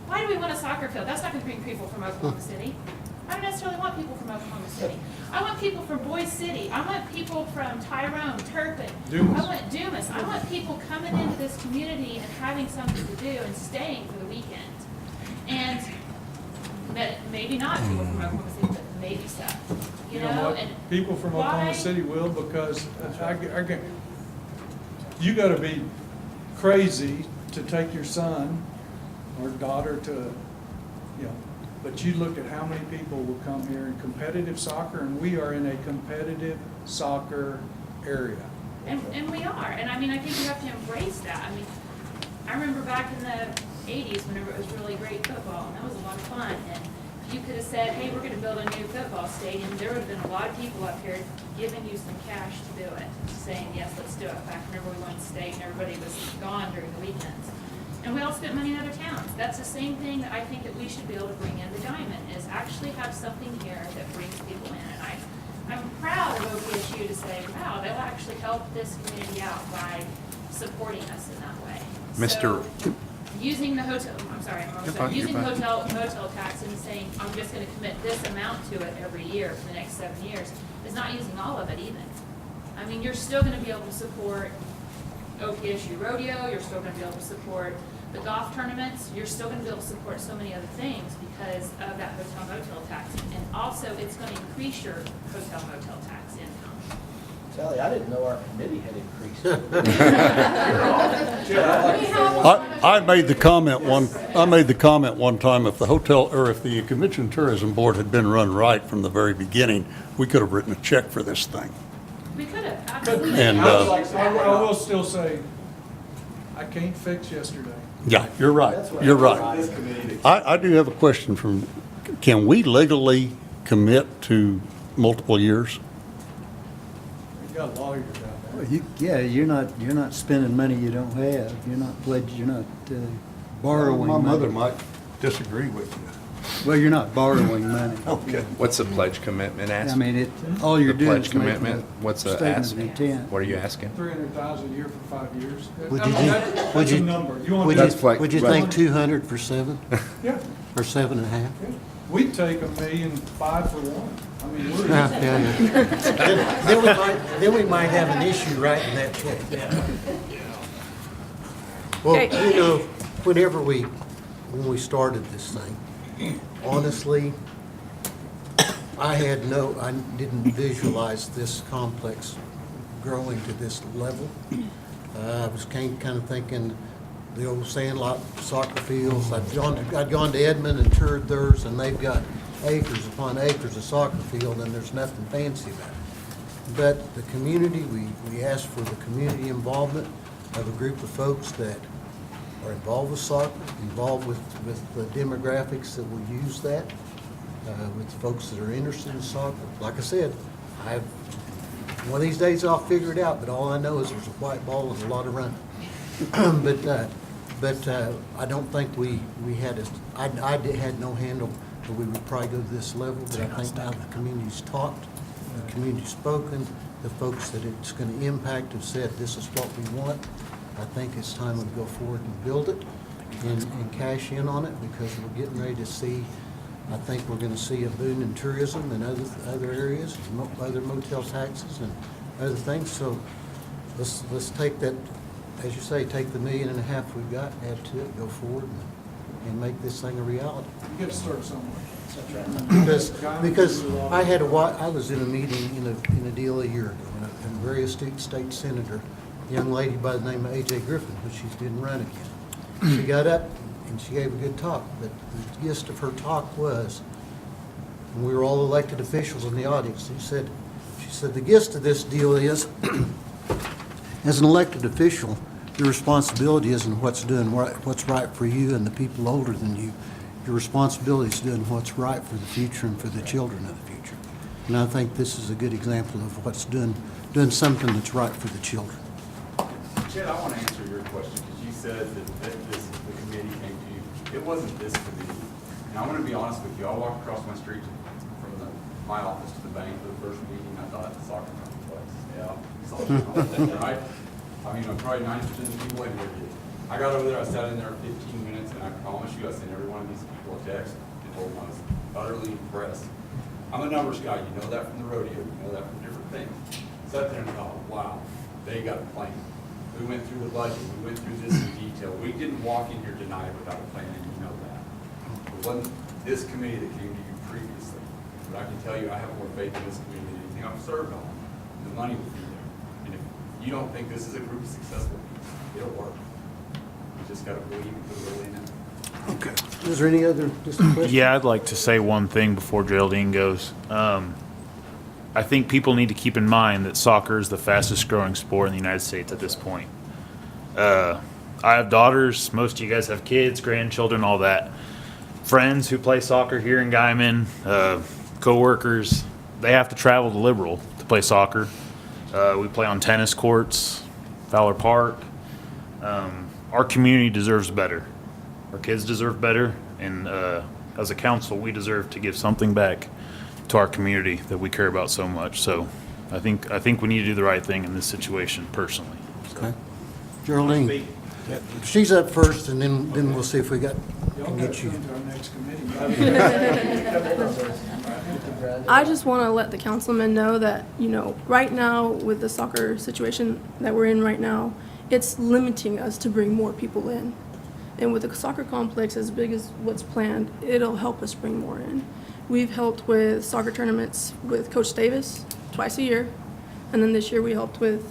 why do we want a soccer field? That's not gonna bring people from Oklahoma City. I don't necessarily want people from Oklahoma City. I want people from Boise City. I want people from Tyrone, Turpin. Dumas. I want Dumas. I want people coming into this community and having something to do and staying for the weekend. And maybe not people from Oklahoma City, but maybe so. You know what? And People from why- Oklahoma City will, because you gotta be crazy to take your son or daughter to, but you look at how many people will come here in competitive soccer, and we are in a competitive soccer area. And we are. And I think you have to embrace that. I remember back in the 80s whenever it was really great football, and that was a lot of fun. And if you could have said, hey, we're going to build a new football stadium, there would have been a lot of people up here giving you some cash to do it, saying, yes, let's do it. Back whenever we won state and everybody was gone during the weekends. And we all spent money in other towns. That's the same thing that I think that we should be able to bring in the Guymon, is actually have something here that brings people in. And I'm proud of OPSU to say, wow, they'll actually help this community out by supporting us in that way. Mr. So, using the hotel, I'm sorry, I'm almost done. Using the motel tax and saying, I'm just gonna commit this amount to it every year for the next 7 years, is not using all of it even. You're still gonna be able to support OPSU rodeo, you're still gonna be able to support the golf tournaments, you're still gonna be able to support so many other things because of that hotel motel tax. And also, it's gonna increase your hotel motel tax income. Sally, I didn't know our committee had increased. I made the comment one time, if the hotel, or if the Convention and Tourism Board had been run right from the very beginning, we could have written a check for this thing. We could have, absolutely. And, I will still say, I can't fix yesterday. Yeah, you're right. You're right. I do have a question from, can we legally commit to multiple years? We've got lawyers out there. Well, yeah, you're not spending money you don't have. You're not pledging, you're not borrowing My money. mother might disagree with you. Well, you're not borrowing money. Okay. What's the pledge commitment I ask? mean, all you're The doing pledge is making commitment, a what's the statement ask? of intent. What are you asking? 300,000 a year for 5 years. Would I you mean, do- that's would a you- number. You want Would to- That's like- you right. think 200 for 7 Yeah. or 7.5? We'd take $1.5 million for one. I mean, we're. Then we might have an issue writing that check. Well, Okay. you know, when we started this thing, honestly, I didn't visualize this complex growing to this level. I was kind of thinking the old Sandlot soccer fields. I'd gone to Edmond and toured theirs, and they've got acres upon acres of soccer field, and there's nothing fancy about it. But the community, we asked for the community involvement of a group of folks that are involved with soccer, involved with the demographics that will use that, with folks that are interested in soccer. Like I said, one of these days I'll figure it out, but all I know is there's a white ball and a lot of running. But I don't think we had I had no handle that we would probably go to this level, but I think now the community's talked, the community's spoken, the folks that it's going to impact have said, this is what we want. I think it's time we go forward and build it and cash in on it, because we're getting ready to see, I think we're going to see a boom in tourism and other areas, other motel taxes and other things. So let's take that, as you say, take the $1.5 million we've got, add to it, go forward and make this thing a reality. You got to start somewhere. Because I was in a meeting in a deal a year ago, and a very astute state senator, a young lady by the name of A.J. Griffin, but she didn't run again. She got up and she gave a good talk, but the gist of her talk was, and we were all elected officials in the audience, she said, the gist of this deal is, as an elected official, your responsibility isn't what's right for you and the people older than you. Your responsibility is doing what's right for the future and for the children of the future. And I think this is a good example of what's doing something that's right for the children. Chad, I want to answer your question, because you said that the committee came to you. It wasn't this committee. And I want to be honest with you. I walked across my street from my office to the bank for the first meeting. I thought, soccer complex. Yeah, soccer complex, right? I mean, probably 90% of the people in here did. I got over there, I sat in there 15 minutes, and I promise you, I sent every one of these people a text and told them I was utterly impressed. I'm a numbers guy. You know that from the rodeo. You know that from different things. Sat there and thought, wow, they got a plan. We went through the budget. We went through this in detail. We didn't walk in here tonight without a plan, and you know that. It wasn't this committee that came to you previously. But I can tell you, I have more faith in this committee than anything I've served on. The money will be there. And if you don't think this is a group of successful people, it'll work. You just got to believe and put it really in it. Okay. Is there any other questions? Yeah, I'd like to say one thing before Geraldine goes. I think people need to keep in mind that soccer is the fastest growing sport in the United States at this point. I have daughters. Most of you guys have kids, grandchildren, all that. Friends who play soccer here in Guymon, co-workers, they have to travel to Liberal to play soccer. We play on tennis courts, Fowler Park. Our community deserves better. Our kids deserve better, and as a council, we deserve to give something back to our community that we care about so much. So I think we need to do the right thing in this situation personally. Okay. Geraldine, she's up first, and then we'll see if we can get you. Into our next committee. I just want to let the councilmen know that, right now with the soccer situation that we're in right now, it's limiting us to bring more people in. And with the soccer complex as big as what's planned, it'll help us bring more in. We've helped with soccer tournaments with Coach Davis twice a year. And then this year we helped with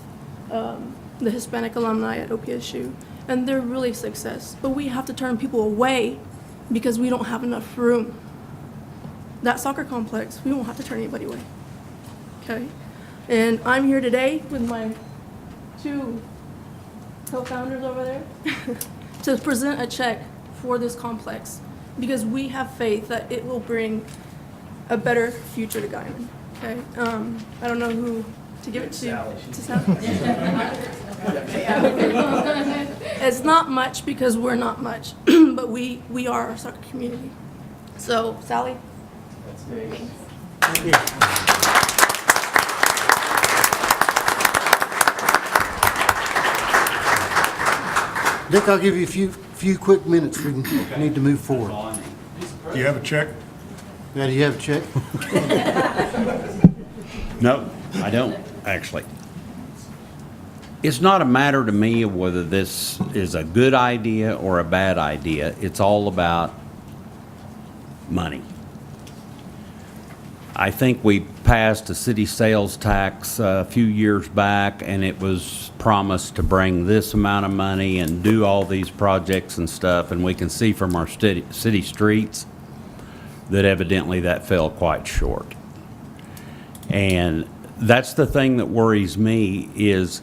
the Hispanic alumni at OPSU. And they're really a success. But we have to turn people away because we don't have enough room. That soccer complex, we won't have to turn anybody away. Okay? And I'm here today with my two co-founders over there to present a check for this complex because we have faith that it will bring a better future to Guymon. Okay, I don't know who to give it to. Sally. It's not much because we're not much, but we are our soccer community. So Sally, that's very nice. Thank you. Dick, I'll give you a few quick minutes. We need to move forward. Do you have a check? Now, do you have a check? No, I don't, actually. It's not a matter to me of whether this is a good idea or a bad idea. It's all about money. I think we passed a city sales tax a few years back, and it was promised to bring this amount of money and do all these projects and stuff, and we can see from our city streets that evidently that fell quite short. And that's the thing that worries me is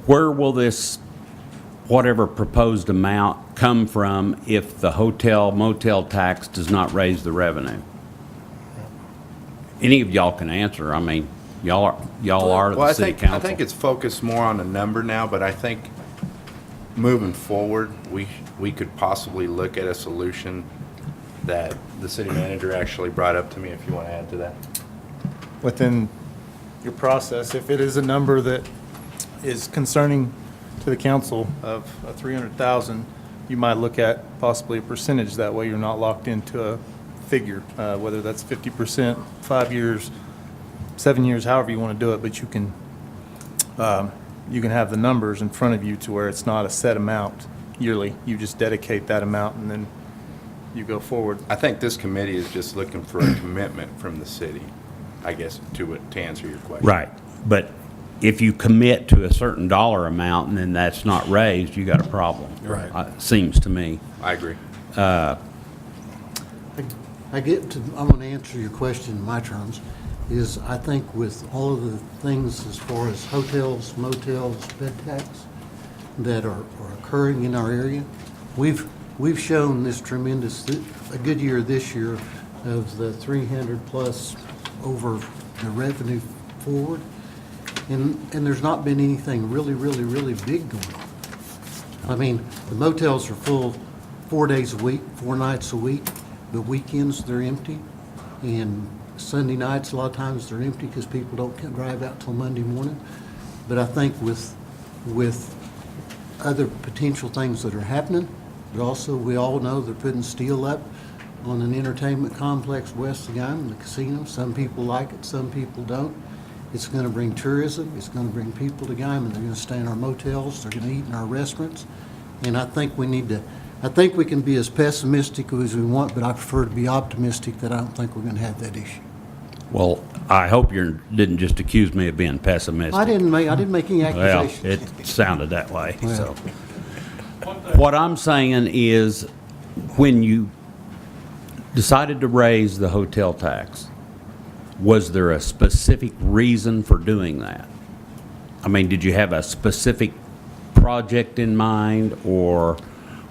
where will this, whatever proposed amount, come from if the hotel motel tax does not raise the revenue? Any of y'all can answer. I mean, y'all are the city council. I think it's focused more on a number now, but I think moving forward, we could possibly look at a solution that the city manager actually brought up to me, if you want to add to that. Within your process, if it is a number that is concerning to the council of 300,000, you might look at possibly a percentage. That way you're not locked into a figure, whether that's 50%, 5 years, 7 years, however you want to do it, but you can have the numbers in front of you to where it's not a set amount yearly. You just dedicate that amount and then you go forward. I think this committee is just looking for a commitment from the city, I guess, to answer your question. Right, but if you commit to a certain dollar amount and then that's not raised, you got a problem. Right. Seems to me. I agree. I'm going to answer your question in my terms, is I think with all of the things as far as hotels, motels, bed tax that are occurring in our area, we've shown this tremendous, a good year this year of the 300 plus over the revenue forward. And there's not been anything really big going on. I mean, the motels are full 4 days a week, 4 nights a week. The weekends, they're empty. And Sunday nights, a lot of times they're empty because people don't drive out till Monday morning. But I think with other potential things that are happening, but also we all know they're putting steel up on an entertainment complex west of Guymon, the casino. Some people like it, some people don't. It's going to bring tourism. It's going to bring people to Guymon. They're going to stay in our motels. They're going to eat in our restaurants. And I think we can be as pessimistic as we want, but I prefer to be optimistic that I don't think we're going to have that issue. Well, I hope you didn't just accuse me of being pessimistic. I didn't make any accusations. Well, it sounded that way, Well. so. What I'm saying is, when you decided to raise the hotel tax, was there a specific reason for doing that? I mean, did you have a specific project in mind, or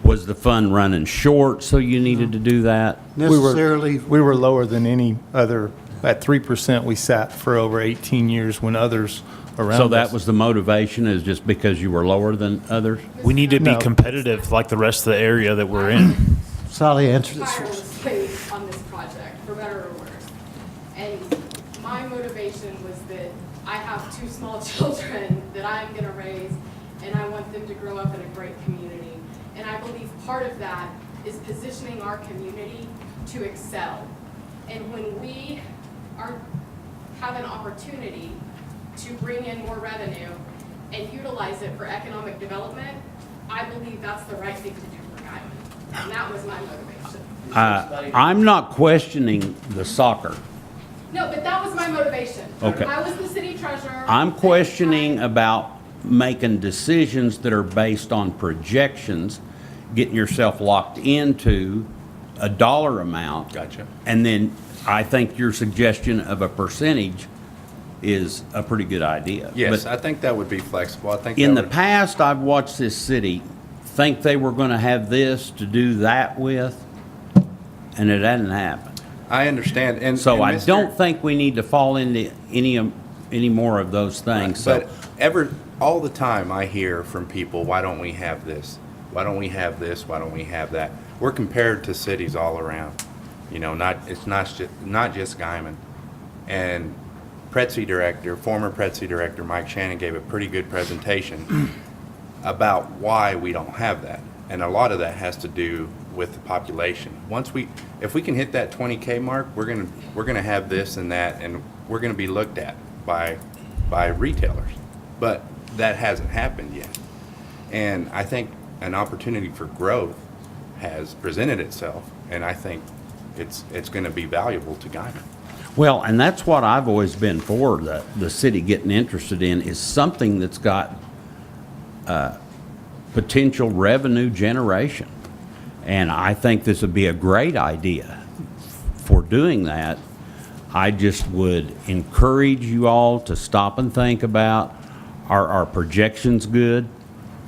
was the fund running short so you needed to do that? Necessarily. We were lower than any other. At 3%, we sat for over 18 years when others around us. So that was the motivation, is just because you were lower than others? We need to be No. competitive like the rest of the area that we're in. Sally, answer this Fire first. was placed on this project, for better or worse. And my motivation was that I have 2 small children that I'm going to raise, and I want them to grow up in a great community. And I believe part of that is positioning our community to excel. And when we have an opportunity to bring in more revenue and utilize it for economic development, I believe that's the right thing to do for Guymon. And that was my motivation. I'm not questioning the soccer. No, but that was my motivation. Okay. I was the city treasurer. I'm questioning about making decisions that are based on projections, getting yourself locked into a dollar amount. Gotcha. And then I think your suggestion of a percentage is a pretty good idea. Yes, But I think that would be flexible. I think in that the would- past, I've watched this city think they were gonna have this to do that with, and it hadn't happened. I understand, and So and I Mr. don't think we need to fall into any more of those things, so. But all the time I hear from people, why don't we have this? Why don't we have this? Why don't we have that? We're compared to cities all around. You know, it's not just Guymon. And former Prezi director Mike Shannon gave a pretty good presentation about why we don't have that. And a lot of that has to do with the population. If we can hit that 20K mark, we're gonna have this and that, and we're gonna be looked at by retailers. But that hasn't happened yet. And I think an opportunity for growth has presented itself, and I think it's gonna be valuable to Guymon. Well, and that's what I've always been for, the city getting interested in, is something that's got potential revenue generation. And I think this would be a great idea for doing that. I just would encourage you all to stop and think about, are our projections good?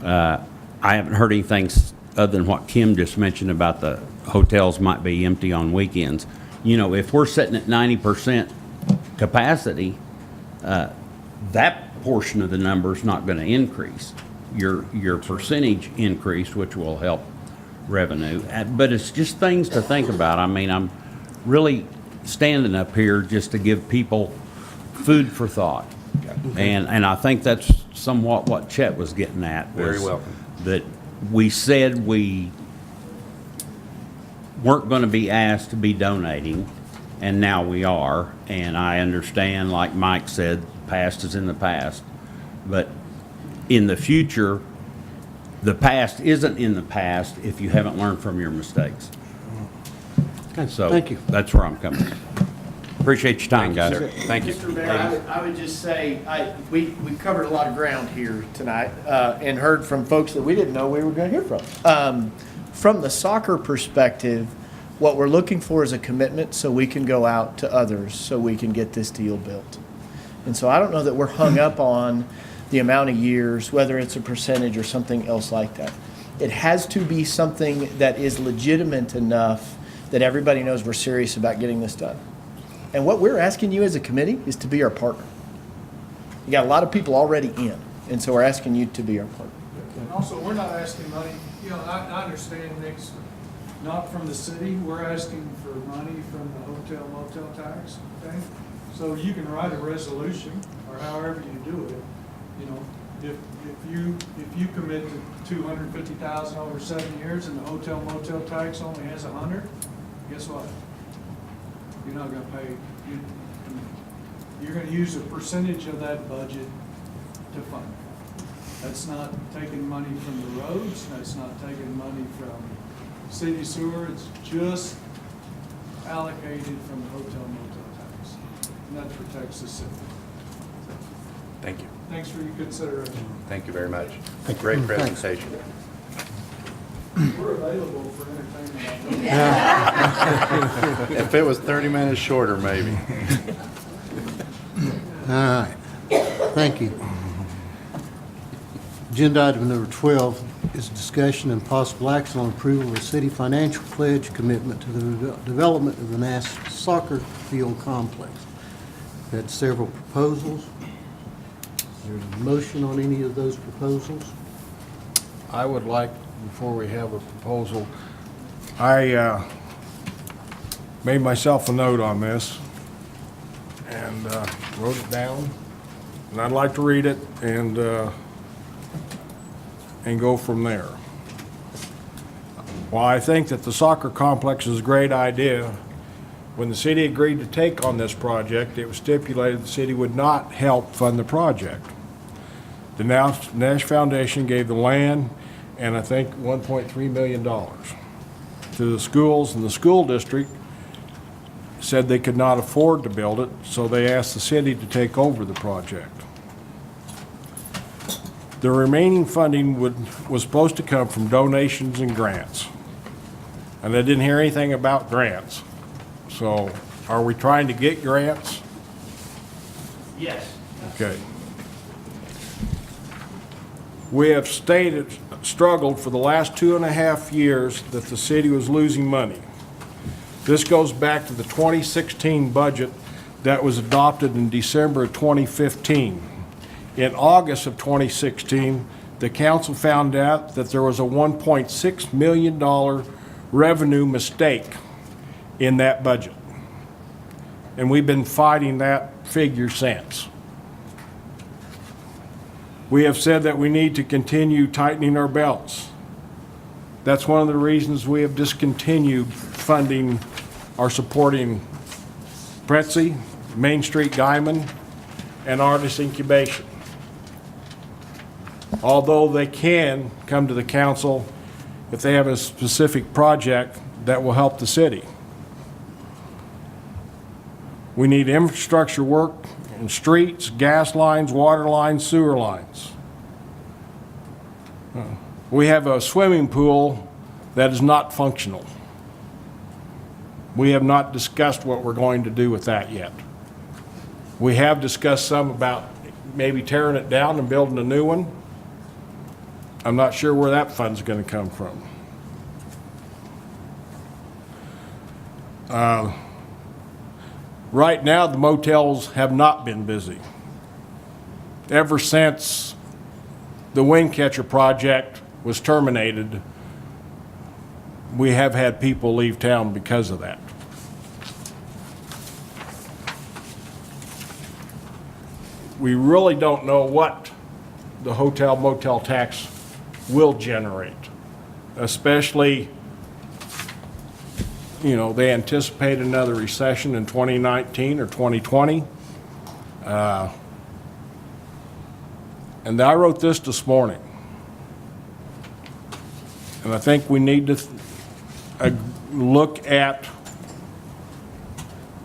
I haven't heard anything other than what Kim just mentioned about the hotels might be empty on weekends. You know, if we're sitting at 90% capacity, that portion of the number's not going to increase. Your percentage increase, which will help revenue. But it's just things to think about. I mean, I'm really standing up here just to give people food for thought. And I think that's somewhat what Chet was getting at. Very was welcome. That we said we weren't going to be asked to be donating, and now we are. And I understand, like Mike said, past is in the past. But in the future, the past isn't in the past if you haven't learned from your mistakes. So Thank you. that's where I'm coming from. Appreciate your time, guys. Thank you. Mr. Mayor, I would just say, we covered a lot of ground here tonight and heard from folks that we didn't know we were going to hear from. From the soccer perspective, what we're looking for is a commitment so we can go out to others so we can get this deal built. And so I don't know that we're hung up on the amount of years, whether it's a percentage or something else like that. It has to be something that is legitimate enough that everybody knows we're serious about getting this done. And what we're asking you as a committee is to be our partner. You got a lot of people already in, and so we're asking you to be our partner. And also, we're not asking money, you know, I understand Nick's not from the city, we're asking for money from the hotel motel tax, okay? So you can write a resolution, or however you do it, you know, if you commit to $250,000 over 7 years and the hotel motel tax only has 100, guess what? You're not gonna pay, you're gonna use a percentage of that budget to fund it. That's not taking money from the roads, that's not taking money from city sewer, it's just allocated from the hotel motel tax. And that protects the city. Thank you. Thanks for your consideration. Thank you very much. Great presentation. We're available for entertainment. If it was 30 minutes shorter, maybe. All right, thank you. Agenda item number 12 is discussion and possible action on approval of a city financial pledge commitment to the development of the Nass Soccer Field Complex. We've had several proposals. Is there a motion on any of those proposals? I would like, before we have a proposal, I made myself a note on this and wrote it down, and I'd like to read it and go from there. While I think that the soccer complex is a great idea, when the city agreed to take on this project, it was stipulated the city would not help fund the project. The Nash Foundation gave the land and I think $1.3 million to the schools, and the school district said they could not afford to build it, so they asked the city to take over the project. The remaining funding was supposed to come from donations and grants. And I didn't hear anything about grants. So are we trying to get grants? Yes. Okay. We have struggled for the last 2.5 years that the city was losing money. This goes back to the 2016 budget that was adopted in December of 2015. In August of 2016, the council found out that there was a $1.6 million revenue mistake in that budget. And we've been fighting that figure since. We have said that we need to continue tightening our belts. That's one of the reasons we have discontinued funding or supporting Pretzi, Main Street Guymon, and Artist Incubation. Although they can come to the council if they have a specific project that will help the city. We need infrastructure work in streets, gas lines, water lines, sewer lines. We have a swimming pool that is not functional. We have not discussed what we're going to do with that yet. We have discussed some about maybe tearing it down and building a new one. I'm not sure where that fund's going to come from. Right now, the motels have not been busy. Ever since the Windcatcher project was terminated, we have had people leave town because of that. We really don't know what the hotel motel tax will generate, especially, you know, they anticipate another recession in 2019 or 2020. And I wrote this morning. And I think we need to look at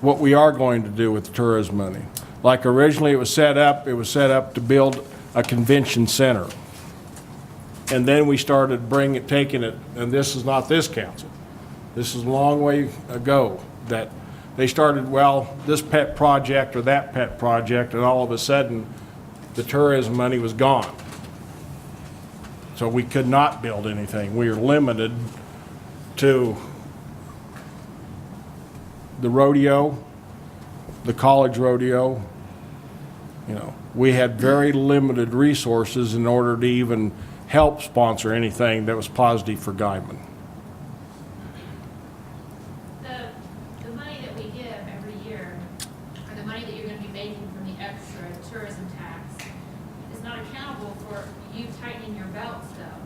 what we are going to do with the tourism money. Like originally it was set up to build a convention center. And then we started taking it, and this is not this council. This is a long way ago that they started, well, this pet project or that pet project, and all of a sudden the tourism money was gone. So we could not build anything. We are limited to the rodeo, the college rodeo. You know, we had very limited resources in order to even help sponsor anything that was positive for Guymon. The money that we give every year, or the money that you're going to be making from the extra tourism tax, is not accountable for you tightening your belts, though.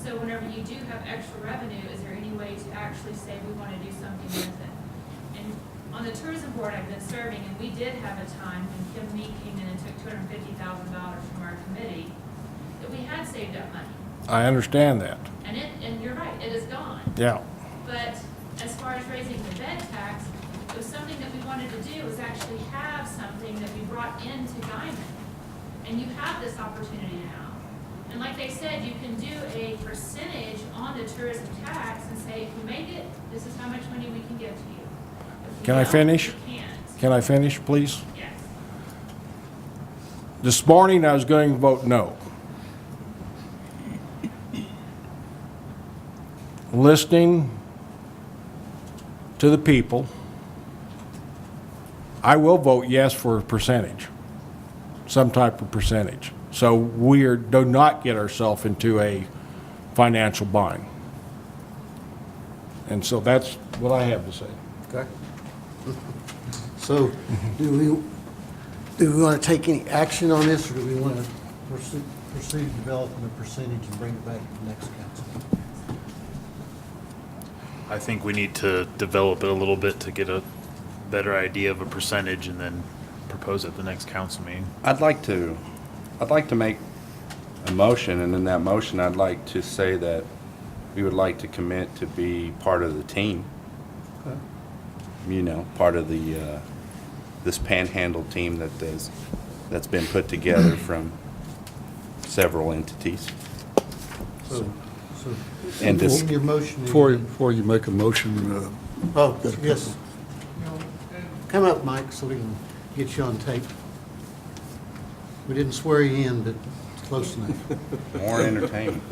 So whenever you do have extra revenue, is there any way to actually say we want to do something with it? And on the tourism board I've been serving, and we did have a time when Kim Mee came in and took $250,000 from our committee, that we had saved up money. I understand that. And you're right, it is gone. Yeah. But as far as raising the bed tax, it was something that we wanted to do, was actually have something that we brought into Guymon. And you have this opportunity now. And like they said, you can do a percentage on the tourism tax and say, if you make it, this is how much money we can give to you. Can I finish? You can't. Can I finish, please? Yes. This morning I was going to vote no. Listening to the people, I will vote yes for a percentage, some type of percentage. So we do not get ourselves into a financial bind. And so that's what I have to say. Okay. So do we want to take any action on this, or do we want to proceed developing a percentage and bring it back to the next council? I think we need to develop it a little bit to get a better idea of a percentage and then propose at the next council meeting. I'd like to make a motion, and in that motion, I'd like to say that we would like to commit to be part of the team. Okay. You know, part of the, this panhandle team that's been put together from several entities. So And this, your motion. Before you make a motion, Oh, yes. Come up, Mike, so we can get you on tape. We didn't swear you in, but it's close enough. More entertainment.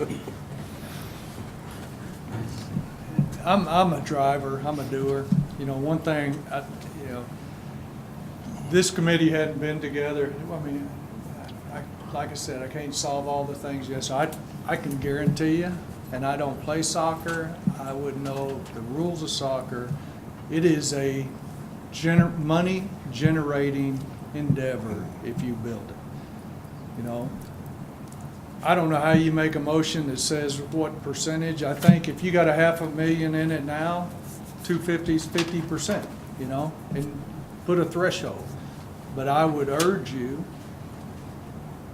I'm a driver, I'm a doer. You know, one thing, you know, this committee hadn't been together. I mean, like I said, I can't solve all the things yet, so I can guarantee you, and I don't play soccer, I wouldn't know the rules of soccer. It is a money-generating endeavor if you build it, you know? I don't know how you make a motion that says what percentage. I think if you got $500,000 in it now, 250 is 50%, you know, and put a threshold. But I would urge you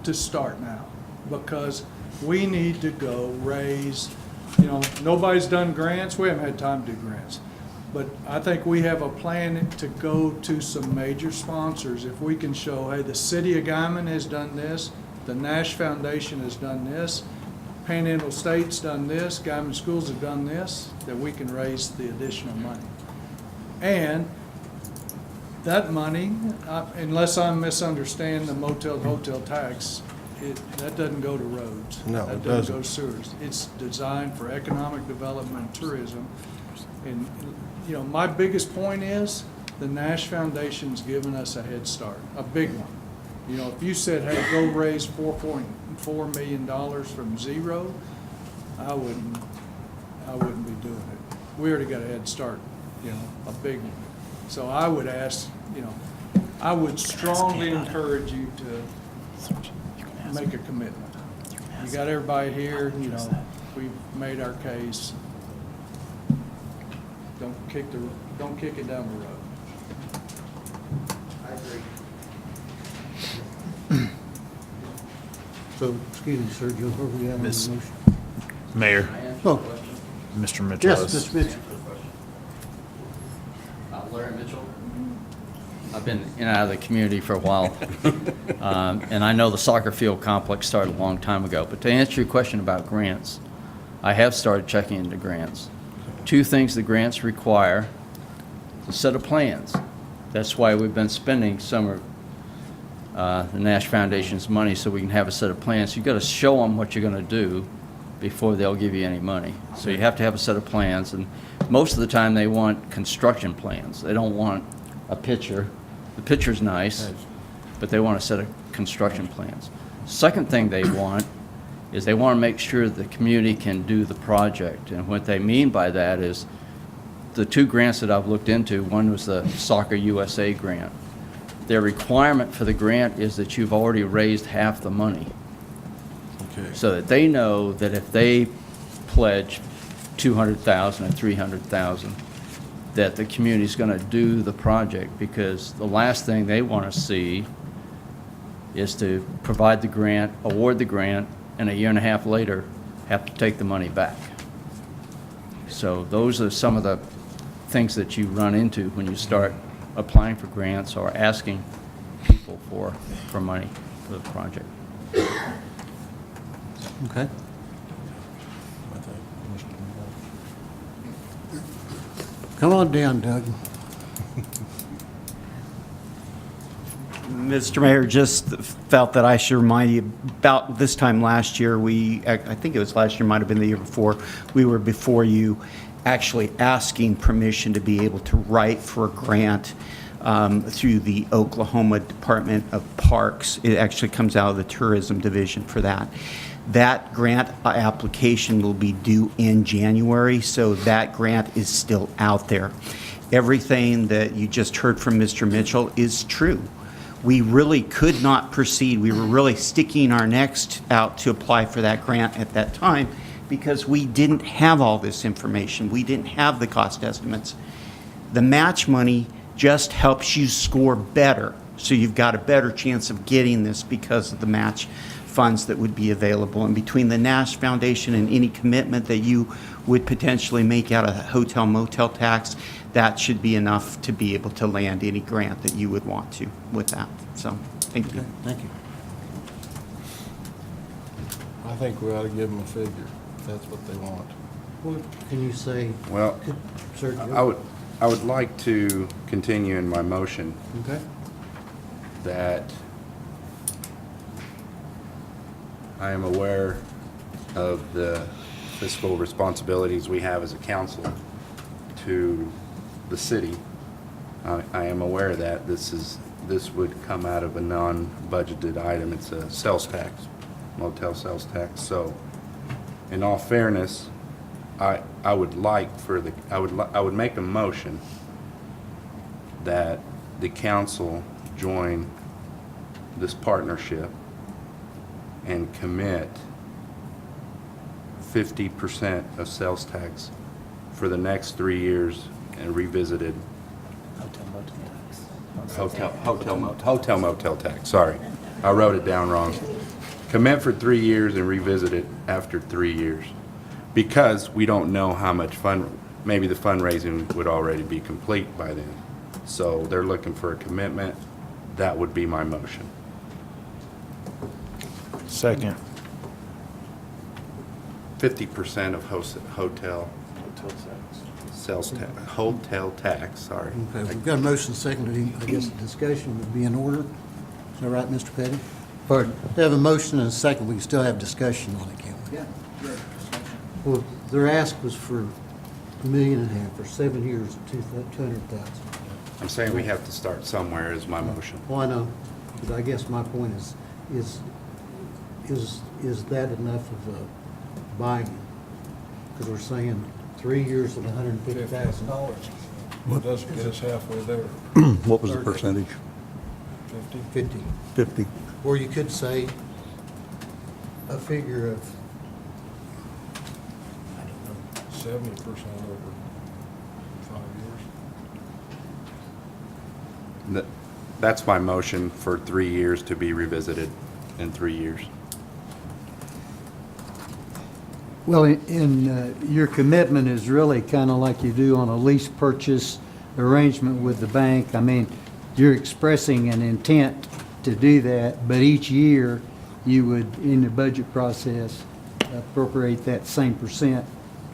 to start now, because we need to go raise, you know, nobody's done grants. We haven't had time to do grants. But I think we have a plan to go to some major sponsors. If we can show, hey, the city of Guymon has done this, the Nash Foundation has done this, Panhandle State's done this, Guymon Schools have done this, that we can raise the additional money. And that money, unless I'm misunderstanding the motel hotel tax, that doesn't go to roads. No, that it doesn't go doesn't. to sewers. It's designed for economic development and tourism. And, you know, my biggest point is the Nash Foundation's given us a head start, a big one. You know, if you said, hey, go raise $4.4 million from zero, I wouldn't be doing it. We already got a head start, you know, a big one. So I would ask, you know, I would strongly encourage you to make a commitment. You got everybody here, you know, we've made our case. Don't kick it down the road. I agree. So, excuse me, sir, Joe, where we at on the Miss- motion? Mayor, Oh, Mr. Mitchell. yes, has- Mr. Mitchell. Larry Mitchell. I've been in and out of the community for a while, and I know the soccer field complex started a long time ago. But to answer your question about grants, I have started checking into grants. Two things the grants require: a set of plans. That's why we've been spending some of the Nash Foundation's money, so we can have a set of plans. You've got to show them what you're going to do before they'll give you any money. So you have to have a set of plans, and most of the time they want construction plans. They don't want a picture. The picture's nice, but they want a set of construction plans. Second thing they want is they want to make sure the community can do the project. And what they mean by that is the two grants that I've looked into, one was the Soccer USA grant. Their requirement for the grant is that you've already raised half the money. Okay. So that they know that if they pledge $200,000 or $300,000, that the community's going to do the project, because the last thing they want to see is to provide the grant, award the grant, and a year and a half later have to take the money back. So those are some of the things that you run into when you start applying for grants or asking people for money for the project. Okay. Come on down, Doug. Mr. Mayor, just felt that I should remind you, about this time last year, I think it was last year, might have been the year before, we were before you actually asking permission to be able to write for a grant through the Oklahoma Department of Parks. It actually comes out of the Tourism Division for that. That grant application will be due in January, so that grant is still out there. Everything that you just heard from Mr. Mitchell is true. We really could not proceed. We were really sticking our necks out to apply for that grant at that time because we didn't have all this information. We didn't have the cost estimates. The match money just helps you score better, so you've got a better chance of getting this because of the match funds that would be available. And between the Nash Foundation and any commitment that you would potentially make out of the hotel motel tax, that should be enough to be able to land any grant that you would want to with that. So, thank you. Thank you. I think we ought to give them a figure, if that's what they want. What can you say? Well, Sir, Joe? I would like to continue in my motion Okay. that I am aware of the fiscal responsibilities we have as a council to the city. I am aware that this would come out of a non-budgeted item. It's a sales tax, motel sales tax. So in all fairness, I would make a motion that the council join this partnership and commit 50% of sales tax for the next 3 years and revisited. Hotel motel tax, sorry. I wrote it down wrong. Commit for 3 years and revisit it after 3 years. Because we don't know how much maybe the fundraising would already be complete by then. So they're looking for a commitment. That would be my motion. Second. 50% of hotel sales tax, hotel tax, sorry. Okay, we've got a motion seconded. I guess discussion would be in order. Is that right, Mr. Petty? Pardon? We have a motion and a second. We can still have discussion on it, can't we? Yeah. Well, their ask was for $1.5 million for 7 years of 200,000. I'm saying we have to start somewhere is my motion. Well, I know, but I guess my point is that enough of a buy-in? Because we're saying 3 years of $150,000. It doesn't get us halfway there. What was the percentage? 50. 50. Or you could say a figure of, 70% over 5 years. That's my motion for 3 years to be revisited in 3 years. Well, your commitment is really kind of like you do on a lease purchase arrangement with the bank. I mean, you're expressing an intent to do that, but each year you would, in the budget process, appropriate that same percent.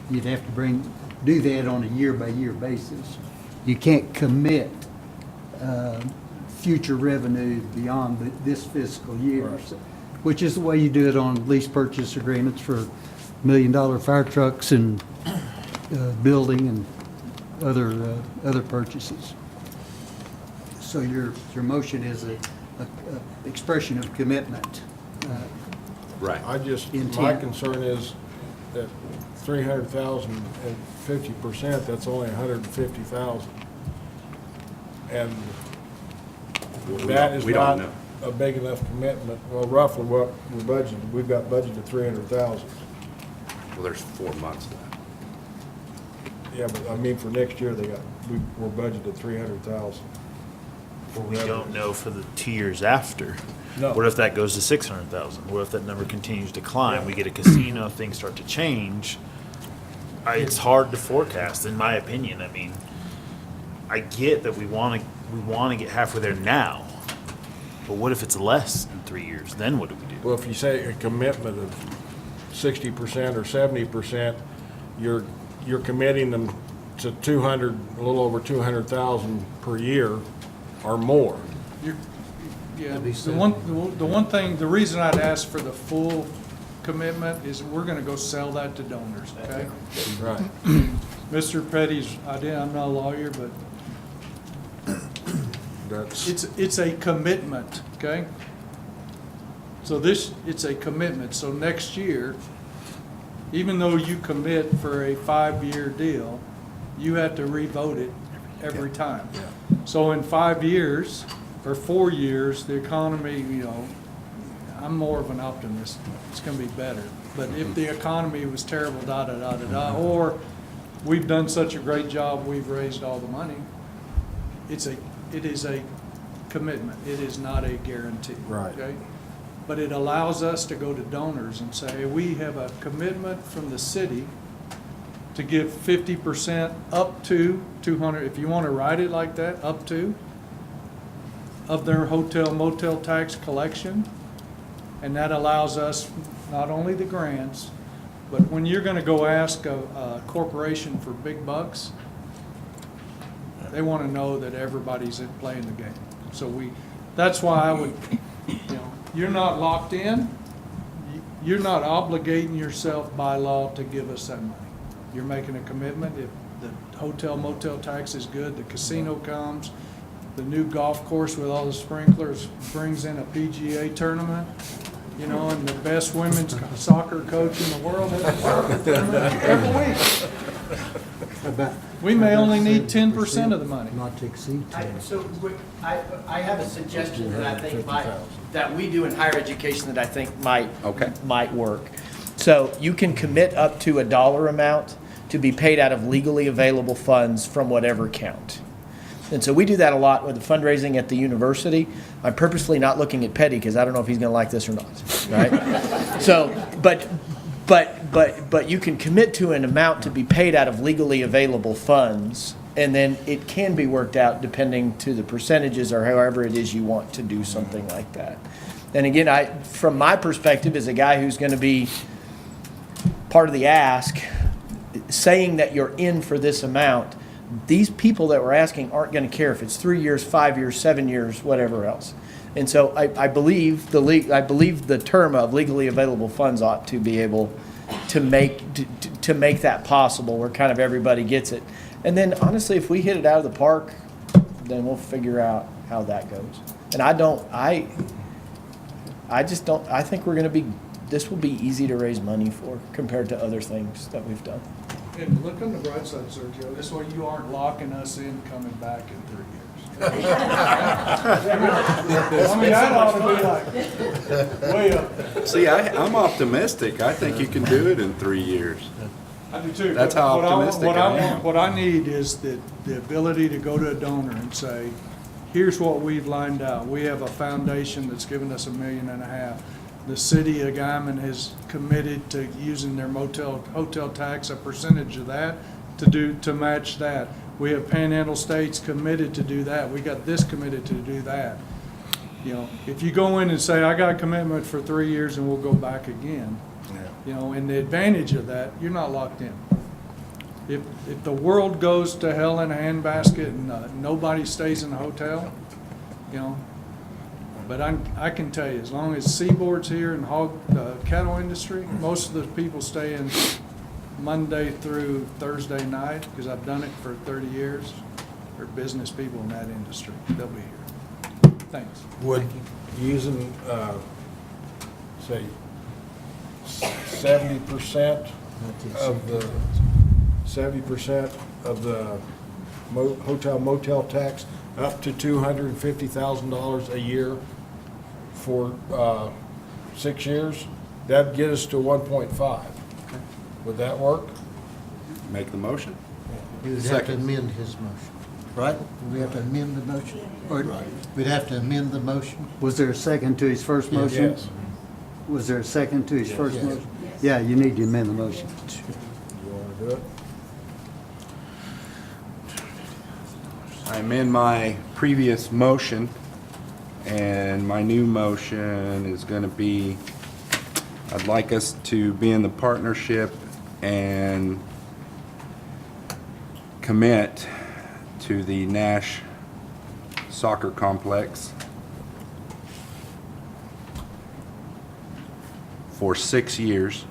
You'd have to do that on a year-by-year basis. You can't commit future revenue beyond this fiscal year, which is the way you do it on lease purchase agreements for $1 million fire trucks and building and other purchases. So your motion is a expression of commitment. Right. My concern is that 300,000 and 50%, that's only 150,000. And that is not a big enough commitment. Well, roughly what we're budgeted, we've got budgeted 300,000. Well, there's 4 months left. Yeah, but I mean, for next year, we're budgeted 300,000. Well, we don't know for the 2 years after. No. What if that goes to 600,000? What if that number continues to climb? We get a casino, things start to change. It's hard to forecast, in my opinion. I mean, I get that we want to get halfway there now, but what if it's less in 3 years? Then what do we do? Well, if you say a commitment of 60% or 70%, you're committing them to a little over 200,000 per year or more. Yeah, the reason I'd ask for the full commitment is we're gonna go sell that to donors, okay? Right. Mr. Petty's idea, I'm not a lawyer, but it's a commitment, okay? So it's a commitment, so next year, even though you commit for a 5-year deal, you have to revote it every time. So in 5 years, or 4 years, the economy, I'm more of an optimist. It's going to be better. But if the economy was terrible, or we've done such a great job, we've raised all the money, it is a commitment. It is not a guarantee. Right. Okay? But it allows us to go to donors and say, we have a commitment from the city to give 50% up to 200, if you want to write it like that, up to, of their hotel motel tax collection. And that allows us not only the grants, but when you're going to go ask a corporation for big bucks, they want to know that everybody's playing the game. So that's why I would, you're not locked in. you're not obligating yourself by law to give us that money. You're making a commitment. If the hotel motel tax is good, the casino comes, the new golf course with all the sprinklers brings in a PGA tournament, you know, and the best women's soccer coach in the world has a soccer tournament every week. We may only need 10% of the money. Not to exceed 10. I have a suggestion that I think that we do in higher education that I think might work. So you can commit up to a dollar amount to be paid out of legally available funds from whatever account. And so we do that a lot with the fundraising at the university. I'm purposely not looking at Petty because I don't know if he's going to like this or not, right? So, but you can commit to an amount to be paid out of legally available funds, and then it can be worked out depending to the percentages or however it is you want to do something like that. And again, from my perspective as a guy who's going to be part of the ask, saying that you're in for this amount, these people that we're asking aren't going to care if it's 3 years, 5 years, 7 years, whatever else. And so I believe the term of legally available funds ought to be able to make that possible, where kind of everybody gets it. And then honestly, if we hit it out of the park, then we'll figure out how that goes. And I think this will be easy to raise money for compared to other things that we've done. And look on the bright side, Sergio, this way you aren't locking us in coming back in 3 years. I mean, that ought to be like way up there. See, I'm optimistic. I think you can do it in 3 years. I do too. That's how optimistic I am. What I need is the ability to go to a donor and say, here's what we've lined out. We have a foundation that's given us $1.5 million. The city of Guymon has committed to using their hotel tax, a percentage of that, to match that. We have Panhandle States committed to do that. We got this committed to do that. You know, if you go in and say, I got a commitment for 3 years and we'll go back again, you know, and the advantage of that, you're not locked in. If the world goes to hell in a handbasket and nobody stays in the hotel, you know, but I can tell you, as long as Seaboard's here and cattle industry, most of the people stay in Monday through Thursday night, because I've done it for 30 years. They're business people in that industry. They'll be here. Thanks. Would using, say, 70% of the hotel motel tax up to $250,000 a year for 6 years, that'd get us to 1.5. Would that work? Make the motion? We would have to amend his motion, right? We have to amend the motion? Or we'd have to amend the motion? Was there a second to his first motion? Yes. Was there a second to his first Yes. motion? Yeah, you need to amend the motion. You want to do it? I amend my previous motion, and my new motion is going to be, I'd like us to be in the partnership and commit to the Nash Soccer Complex for 6 years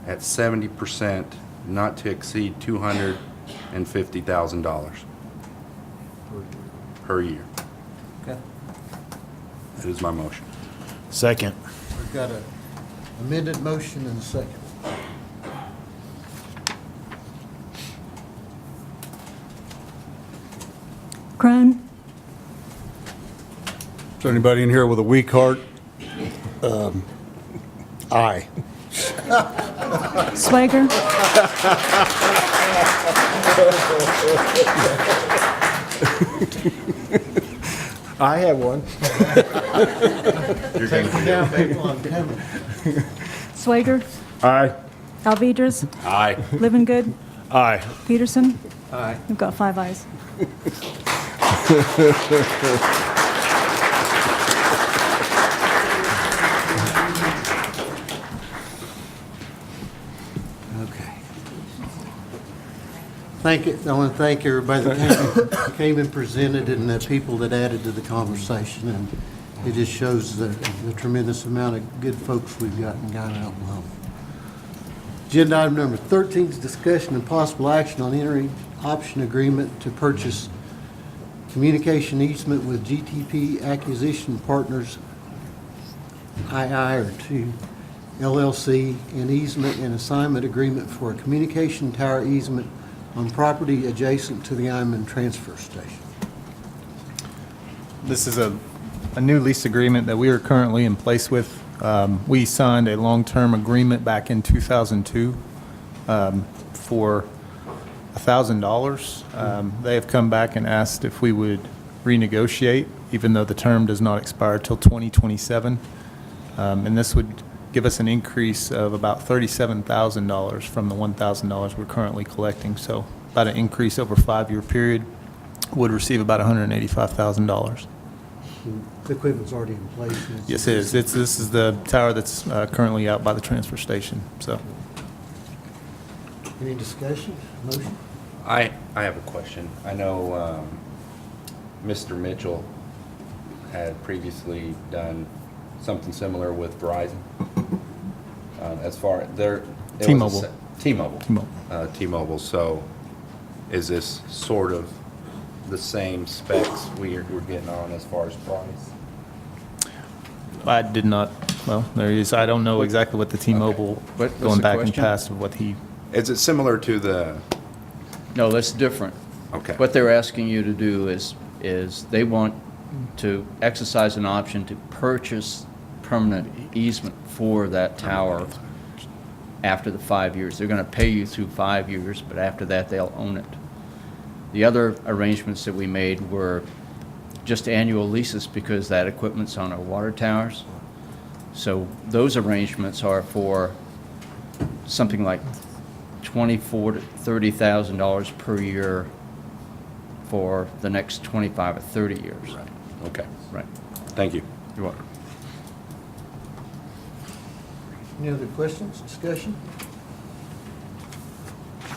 at 70%, not to exceed $250,000 per year. Okay. That is my motion. Second. We've got an amended motion and a second. Crone, Is there anybody in here with a weak heart? Aye. Swager, I have one. Take it down, people, I'm coming. Swager, Aye. Alvedras, Aye. Living Good, Aye. Peterson. Aye. We've got 5 ayes. Okay. Thank you. I want to thank everybody that came and presented, and the people that added to the conversation. And It just shows the tremendous amount of good folks we've got in Guymon, Oklahoma. Agenda item number 13 is discussion and possible action on entering option agreement to purchase communication easement with GTP Acquisition Partners II or 2 LLC, and easement and assignment agreement for a communication tower easement on property adjacent to the Guymon transfer station. This is a new lease agreement that we are currently in place with. We signed a long-term agreement back in 2002 for $1,000. They have come back and asked if we would renegotiate, even though the term does not expire till 2027. And this would give us an increase of about $37,000 from the $1,000 we're currently collecting. So about an increase over a 5-year period, would receive about $185,000. The equipment's already in place. Yes, it is. This is the tower that's currently out by the transfer station, so. Any discussion, motion? I have a question. I know Mr. Mitchell had previously done something similar with Verizon. As far there, T-Mobile. T-Mobile. T-Mobile. T-Mobile. So, is this sort of the same specs we're getting on as far as price? I did not, well, there is, I don't know exactly what the T-Mobile, What's going the back in question? past of what he, Is it similar to the? No, that's different. Okay. What they're asking you to do is they want to exercise an option to purchase permanent easement for that tower after the 5 years. They're going to pay you through 5 years, but after that, they'll own it. The other arrangements that we made were just annual leases because that equipment's on our water towers. So those arrangements are for something like $24,000 to $30,000 per year for the next 25 or 30 years. Right. Okay. Right. Thank you. You're welcome. Any other questions, discussion?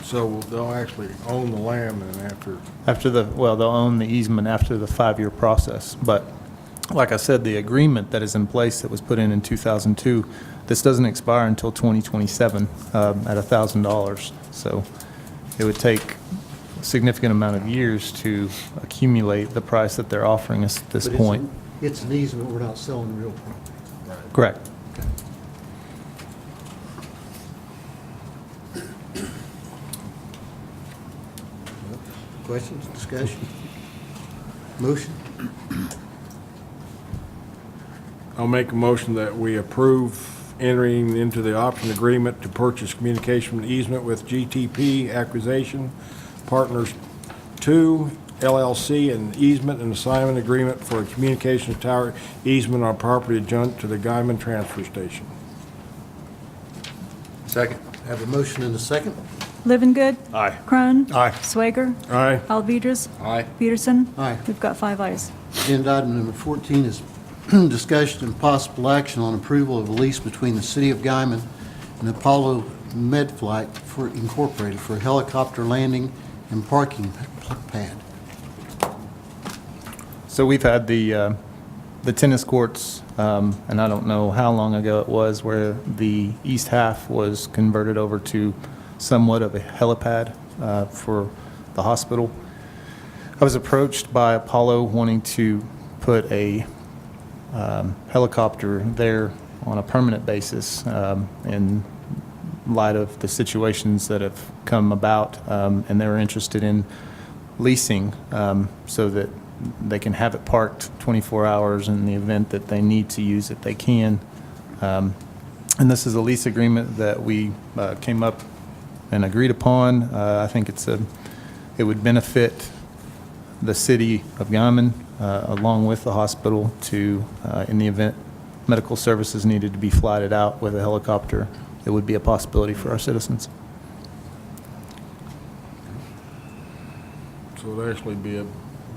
So they'll actually own the land and after the, well, they'll own the easement after the 5-year process. But like I said, the agreement that is in place that was put in 2002, this doesn't expire until 2027 at $1,000. So it would take a significant amount of years to accumulate the price that they're offering us at this But point. It's an easement, we're not selling real property. Correct. Questions, discussion? Motion? I'll make a motion that we approve entering into the option agreement to purchase communication easement with GTP Acquisition Partners 2 LLC, and easement and assignment agreement for a communications tower easement on property adjacent to the Guymon transfer station. Second. Have a motion and a second. Living Good. Aye. Crone. Aye. Swager. Aye. Alvedras. Aye. Peterson. Aye. We've got 5 ayes. Agenda item number 14 is discussion and possible action on approval of a lease between the City of Guymon and Apollo Medflight for Incorporated for a helicopter landing and parking pad. So we've had the tennis courts, and I don't know how long ago it was, where the east half was converted over to somewhat of a helipad for the hospital. I was approached by Apollo wanting to put a helicopter there on a permanent basis in light of the situations that have come about, and they were interested in leasing so that they can have it parked 24 hours in the event that they need to use it, they can. And this is a lease agreement that we came up and agreed upon. I think it would benefit the city of Guymon along with the hospital to, in the event medical services needed to be flighted out with a helicopter, it would be a possibility for our citizens. So it'd actually be a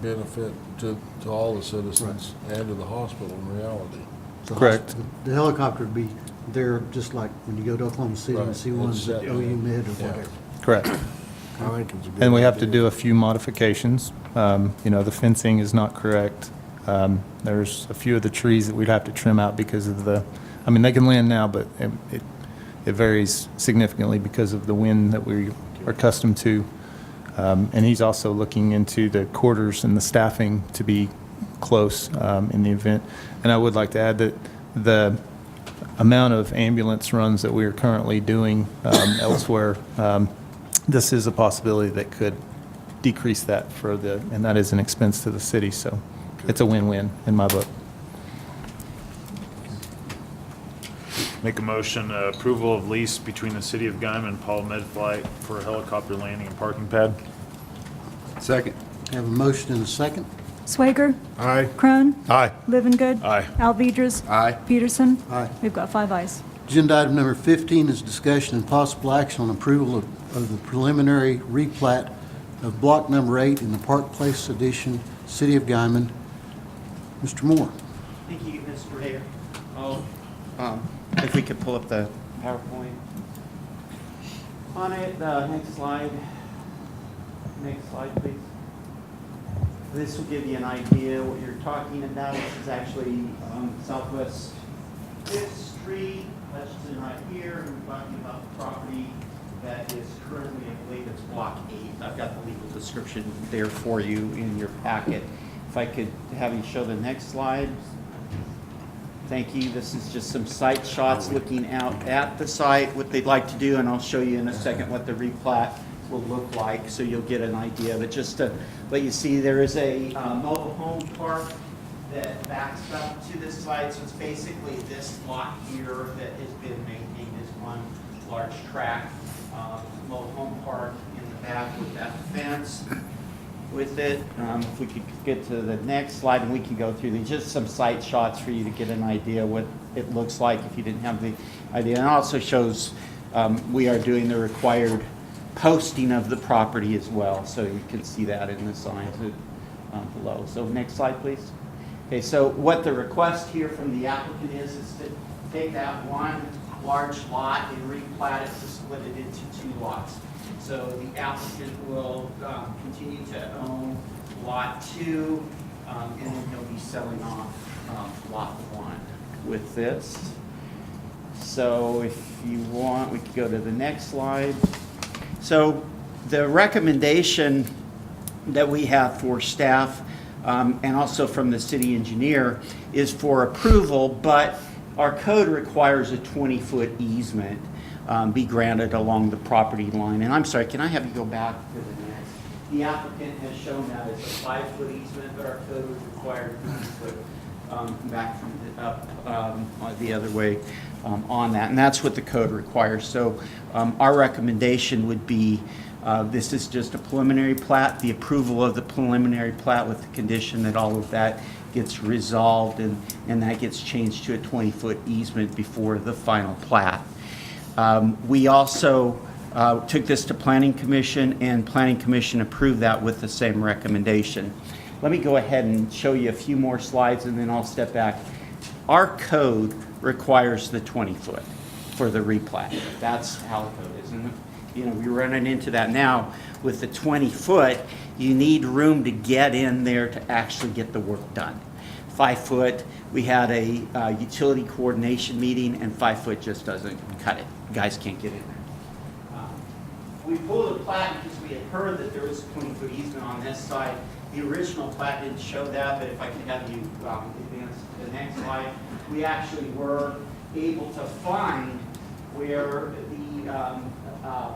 benefit to all the citizens and to the hospital in reality. The Correct. The helicopter would be there just like when you go to Oklahoma City and Right. see ones at It's- OU Med or Yeah. whatever. Correct. I think it's a good And we have to idea. do a few modifications. The fencing is not correct. There's a few of the trees that we'd have to trim out because of they can land now, but it varies significantly because of the wind that we are accustomed to. And he's also looking into the quarters and the staffing to be close in the event. And I would like to add that the amount of ambulance runs that we are currently doing elsewhere, this is a possibility that could decrease that and that is an expense to the city. So it's a win-win in my book. Make a motion, approval of lease between the City of Guymon and Paul Medflight for a helicopter landing and parking pad. Second. Have a motion and a second. Swager. Aye. Crone. Aye. Livengood. Aye. Alvedras. Aye. Peterson. Aye. We've got 5 ayes. Agenda item number 15 is discussion and possible action on approval of the preliminary replat of block number 8 in the Park Place Edition, City of Guymon. Mr. Moore. Thank you, Mr. Mayor. If we could pull up the PowerPoint. On it, next slide. Next slide, please. This will give you an idea what you're talking about. This is actually Southwest 5th Street, Hutchinson right here. We're talking about the property that is currently, I believe it's block 8. I've got the legal description there for you in your packet. If I could have you show the next slide. Thank you. This is just some site shots looking out at the site, what they'd like to do, and I'll show you in a second what the replat will look like, so you'll get an idea. But just to let you see, there is a mobile home park that backs up to this site. So it's basically this lot here that has been maintained as one large tract. Mobile home park in the back with that fence with it. If we could get to the next slide, and we can go through these, just some site shots for you to get an idea what it looks like if you didn't have the idea. And it also shows we are doing the required posting of the property as well, so you can see that in the signs below. So next slide, please. Okay, so what the request here from the applicant is to take that one large lot and replat it to split it into 2 lots. So the applicant will continue to own lot 2, and then he'll be selling off lot 1 with this. So if you want, we could go to the next slide. So the recommendation that we have for staff and also from the city engineer is for approval, but our code requires a 20-foot easement be granted along the property line. And I'm sorry, can I have you go back to the next? The applicant has shown that as a 5-foot easement, but our code would require 20-foot back from the other way on that. And that's what the code requires. So our recommendation would be this is just a preliminary plat, the approval of the preliminary plat with the condition that all of that gets resolved and that gets changed to a 20-foot easement before the final plat. We also took this to Planning Commission, and Planning Commission approved that with the same recommendation. Let me go ahead and show you a few more slides, and then I'll step back. Our code requires the 20-foot for the replat. That's how the code is. And we're running into that now. With the 20-foot, you need room to get in there to actually get the work done. 5-foot, we had a utility coordination meeting, and 5-foot just doesn't cut it. Guys can't get in there. We pulled the plat because we had heard that there was a 20-foot easement on this side. The original plat didn't show that, but if I could have you advance to the next slide, we actually were able to find where the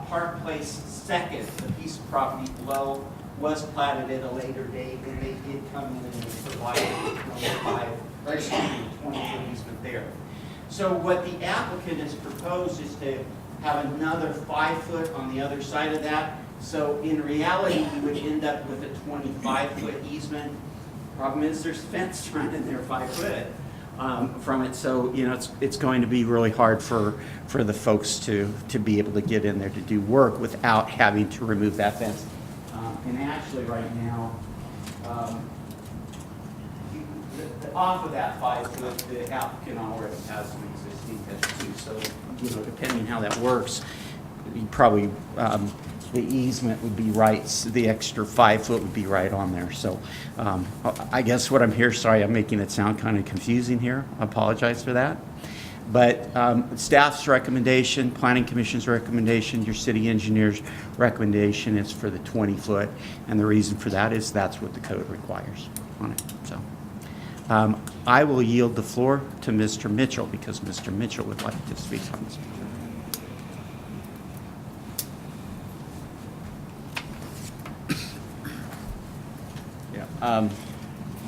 Park Place second, the piece of property below, was platted at a later date, and they did come in and provide a 20-foot easement there. So what the applicant has proposed is to have another 5-foot on the other side of that. So in reality, you would end up with a 25-foot easement. Problem is, there's fence running there 5-foot from it, so it's going to be really hard for the folks to be able to get in there to do work without having to remove that fence. And actually, right now, off of that 5-foot, the applicant already has an existing fence too. So, depending on how that works, you probably the easement would be right, the extra 5 foot would be right on there. So I guess what I'm here, sorry, I'm making it sound kind of confusing here. I apologize for that. But staff's recommendation, planning commission's recommendation, your city engineer's recommendation is for the 20 foot. And the reason for that is that's what the code requires on it. So I will yield the floor to Mr. Mitchell because Mr. Mitchell would like to speak on this.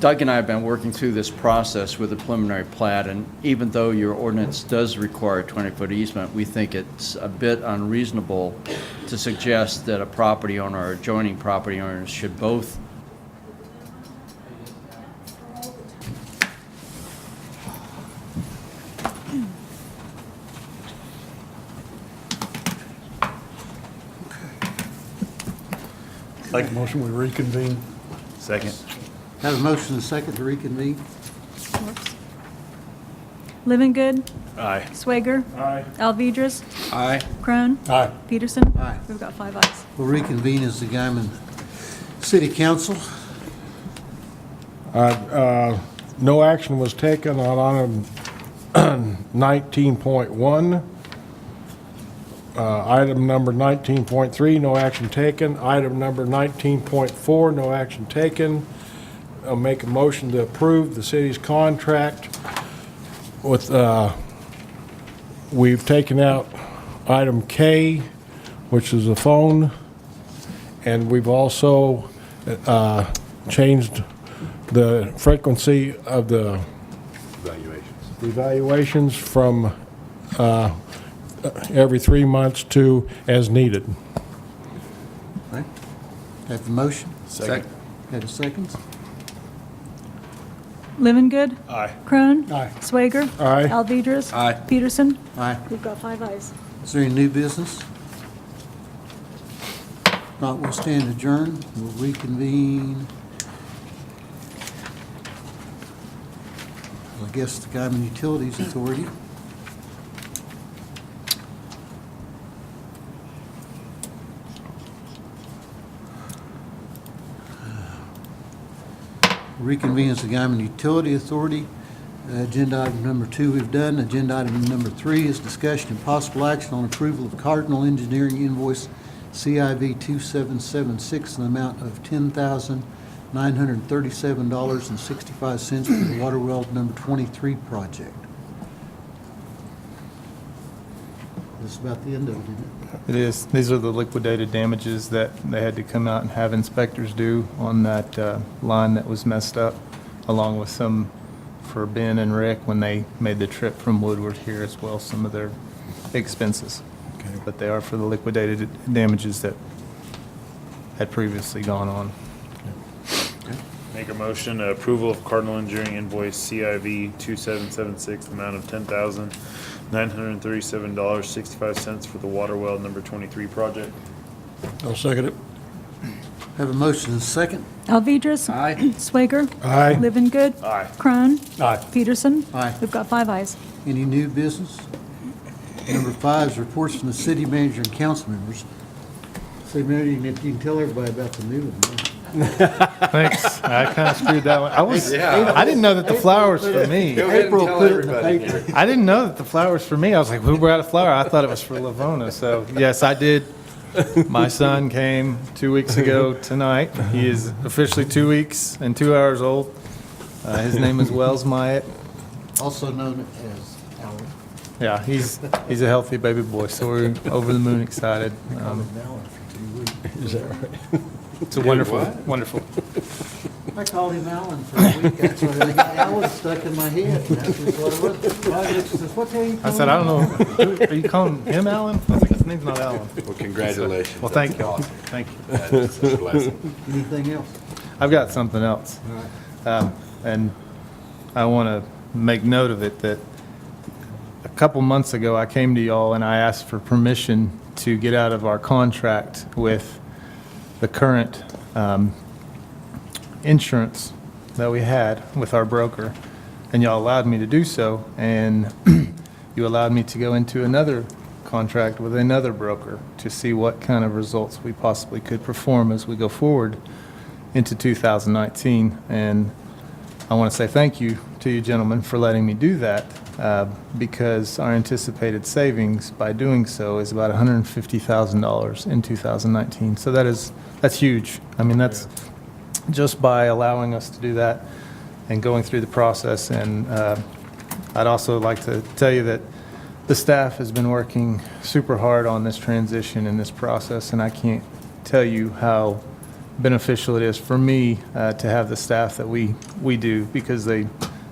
Doug and I have been working through this process with the preliminary plat, and even though your ordinance does require a 20-foot easement, we think it's a bit unreasonable to suggest that a property owner or adjoining property owners should both Make a motion, we reconvene. Second. Have a motion and a second to reconvene. Living Good, Aye. Swager, Aye. Alvedras, Aye. Crone, Aye. Peterson. Aye. We've got 5 ayes. We'll reconvene as the Guymon City Council. No action was taken on item 19.1. Item number 19.3, no action taken. Item number 19.4, no action taken. I'll make a motion to approve the city's contract with, we've taken out item K, which is the phone, and we've also changed the frequency of the evaluations from every 3 months to as needed. Right. Have the motion? Second. Have a second? Living Good, Aye. Crone, Aye. Swager, Aye. Alvedras, Aye. Peterson. Aye. We've got 5 ayes. Is there any new business? Not, we'll stand adjourned. We'll reconvene. I guess the Guymon Utilities Authority. Reconvene as the Guymon Utility Authority. Agenda item number 2 we've done. Agenda item number 3 is discussion and possible action on approval of Cardinal Engineering invoice CIV 2776 in the amount of $10,937.65 for the water well number 23 project. This is about the end of it, isn't it? It is. These are the liquidated damages that they had to come out and have inspectors do on that line that was messed up, along with some for Ben and Rick when they made the trip from Woodward here as well, some of their expenses. Okay. But they are for the liquidated damages that had previously gone on. Make a motion, approval of Cardinal Engineering invoice CIV 2776, amount of $10,937.65 for the water well number 23 project. I'll second it. Have a motion and a second. Alvedras. Aye. Swager. Aye. Living Good. Aye. Crone. Aye. Peterson. Aye. We've got 5 ayes. Any new business? Number 5 is reports from the city manager and council members. City manager, you can tell everybody about the new one. Thanks. I kind of screwed that one. I didn't know that the flowers for me. April put it in the paper. I didn't know that the flowers for me. I was like, we were out of flower. I thought it was for Lavona. So yes, I did. My son came 2 weeks ago tonight. He is officially 2 weeks and 2 hours old. His name is Wells Myatt. Also known as Alan. Yeah, he's a healthy baby boy. So we're over the moon excited. Is that right? It's a wonderful. I called him Alan for a week. That's what I got Alan stuck in my head. That's just what it was. What the hell you I said, I don't know. Are you calling him Alan? I was like, his name's not Alan. Well, congratulations. Well, thank you. Awesome. Thank you. That's a blessing. Anything else? I've got something else. All right. And I want to make note of it that a couple months ago, I came to y'all and I asked for permission to get out of our contract with the current insurance that we had with our broker. And y'all allowed me to do so. And you allowed me to go into another contract with another broker to see what kind of results we possibly could perform as we go forward into 2019. And I want to say thank you to you gentlemen for letting me do that, because our anticipated savings by doing so is about $150,000 in 2019. So that's huge. I mean, that's just by allowing us to do that and going through the process. And I'd also like to tell you that the staff has been working super hard on this transition and this process, and I can't tell you how beneficial it is for me to have the staff that we do, because they,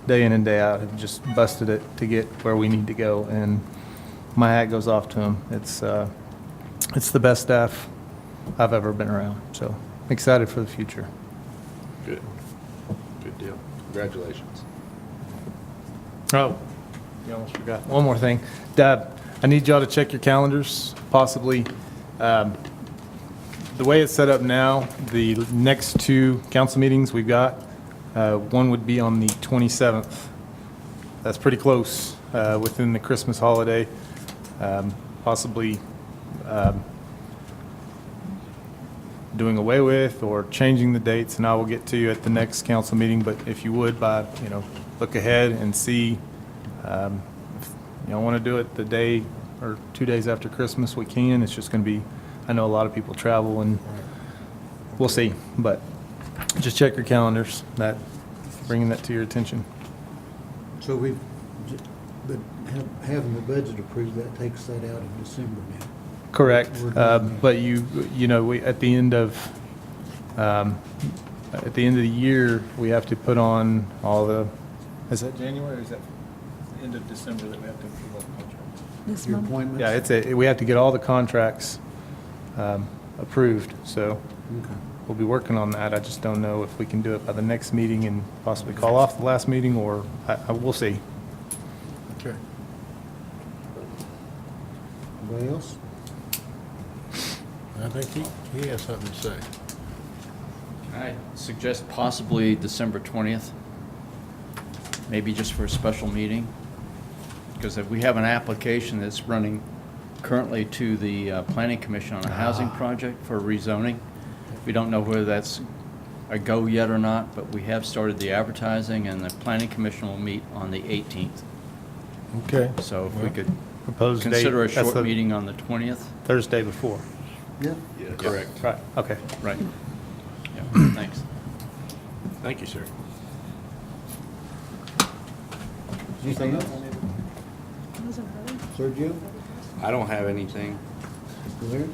day in and day out, have just busted it to get where we need to go, and my hat goes off to them. It's the best staff I've ever been around, so excited for the future. Good. Good deal. Congratulations. Oh, you almost forgot. One more thing. Dad, I need y'all to check your calendars, possibly. The way it's set up now, the next two council meetings we've got, one would be on the 27th. That's pretty close, within the Christmas holiday. Possibly doing away with or changing the dates, and I will get to you at the next council meeting. But if you would, look ahead and see. If you want to do it the day or 2 days after Christmas, we can. It's just going to be, I know a lot of people travel, and we'll see. But just check your calendars. Bringing that to your attention. So but having the budget approved, that takes that out in December now. Correct. We're doing But we at the end of the year, we have to put on all the. Is that January or is that the end of December that we have to approve all the contracts? This Your month. appointments? Yeah, we have to get all the contracts approved. So Okay. we'll be working on that. I just don't know if we can do it by the next meeting and possibly call off the last meeting, or we'll see. Okay. Anybody else? I think he has something to say. I suggest possibly December 20th, maybe just for a special meeting, because if we have an application that's running currently to the Planning Commission on a housing project for rezoning. We don't know whether that's a go yet or not, but we have started the advertising, and the Planning Commission will meet on the 18th. Okay. So if we could Proposed date, consider a that's short the meeting on the 20th. Thursday before. Yeah. Yeah, Correct. Right, okay. Right. Yeah, thanks. Thank you, sir. Anything else? Sergio? I don't have anything. Mr. Leary?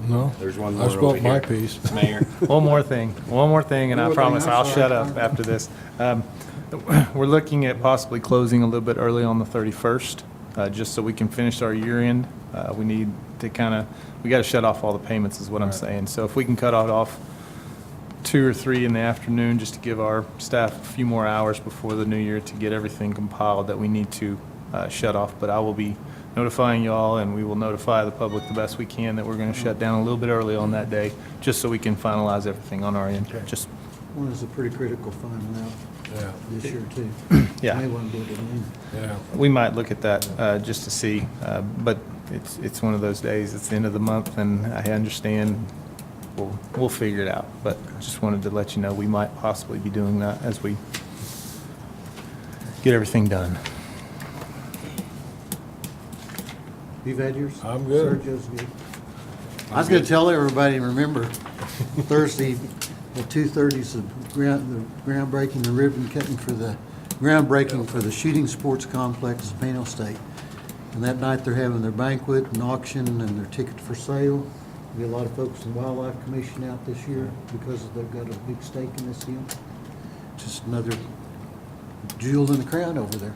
No. There's one I more spoke over my here. piece. Mayor. One more thing, and One I more thing, promise I'm I'll sorry. shut up after this. We're looking at possibly closing a little bit early on the 31st, just so we can finish our year end. We need to we got to shut off all the payments is what I'm saying. So if we can cut it off 2 or 3 in the afternoon, just to give our staff a few more hours before the new year to get everything compiled that we need to shut off. But I will be notifying y'all, and we will notify the public the best we can that we're going to shut down a little bit early on that day, just so we can finalize everything on our end. Just, One is a pretty critical final out Yeah. this year, too. Yeah. May want to do it again. Yeah. we might look at that just to see, but it's one of those days. It's the end of the month, and I understand. We'll figure it out. But just wanted to let you know we might possibly be doing that as we get everything done. You've had yours? I'm good. Sergio's good. I was going to tell everybody, remember, Thursday at 2:30 is the groundbreaking, the ribbon cutting for the groundbreaking for the shooting sports complex at Pano State. And that night they're having their banquet and auction and their ticket for sale. There'll be a lot of folks in the Wildlife Commission out this year because they've got a big stake in this deal. Just another jewel in the crown over there.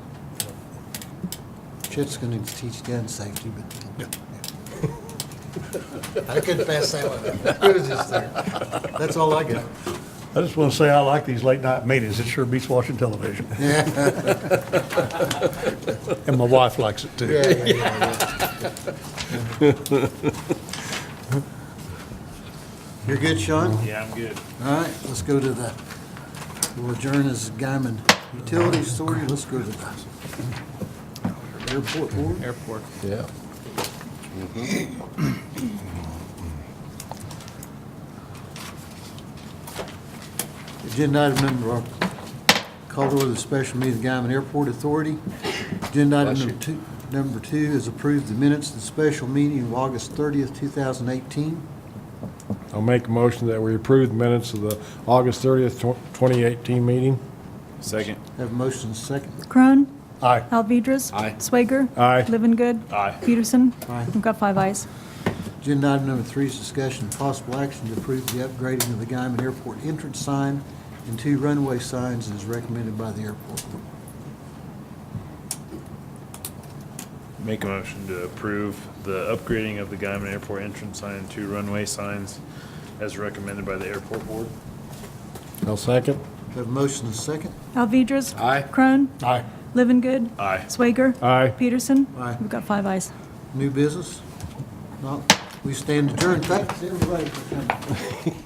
Chet's going to teach gun safety, but I couldn't pass that one up. It was just there. That's all I got. I just want to say I like these late night meetings. It sure beats watching television. And my wife likes it too. You're good, Sean? Yeah, I'm good. All right, let's go to we'll adjourn as Guymon Utilities Authority. Let's go to the airport board. Airport. Yeah. Agenda item number, call to order the special meeting of the Guymon Airport Authority. Agenda item number two is approve the minutes of the special meeting of August 30th, 2018. I'll make a motion that we approve the minutes of the August 30th, 2018 meeting. Second. Have a motion and a second. Crone. Aye. Alvedras. Aye. Swager. Aye. Livengood. Aye. Peterson. Aye. We've got 5 ayes. Agenda item number three is discussion and possible action to approve the upgrading of the Guymon Airport entrance sign and 2 runway signs as recommended by the airport. Make a motion to approve the upgrading of the Guymon Airport entrance sign and 2 runway signs as recommended by the airport board. I'll second. Have a motion and a second. Alvedras. Aye. Crone. Aye. Livengood. Aye. Swager. Aye. Peterson. Aye. We've got 5 ayes. New business? No. We stand adjourned. Thanks, everybody, for coming.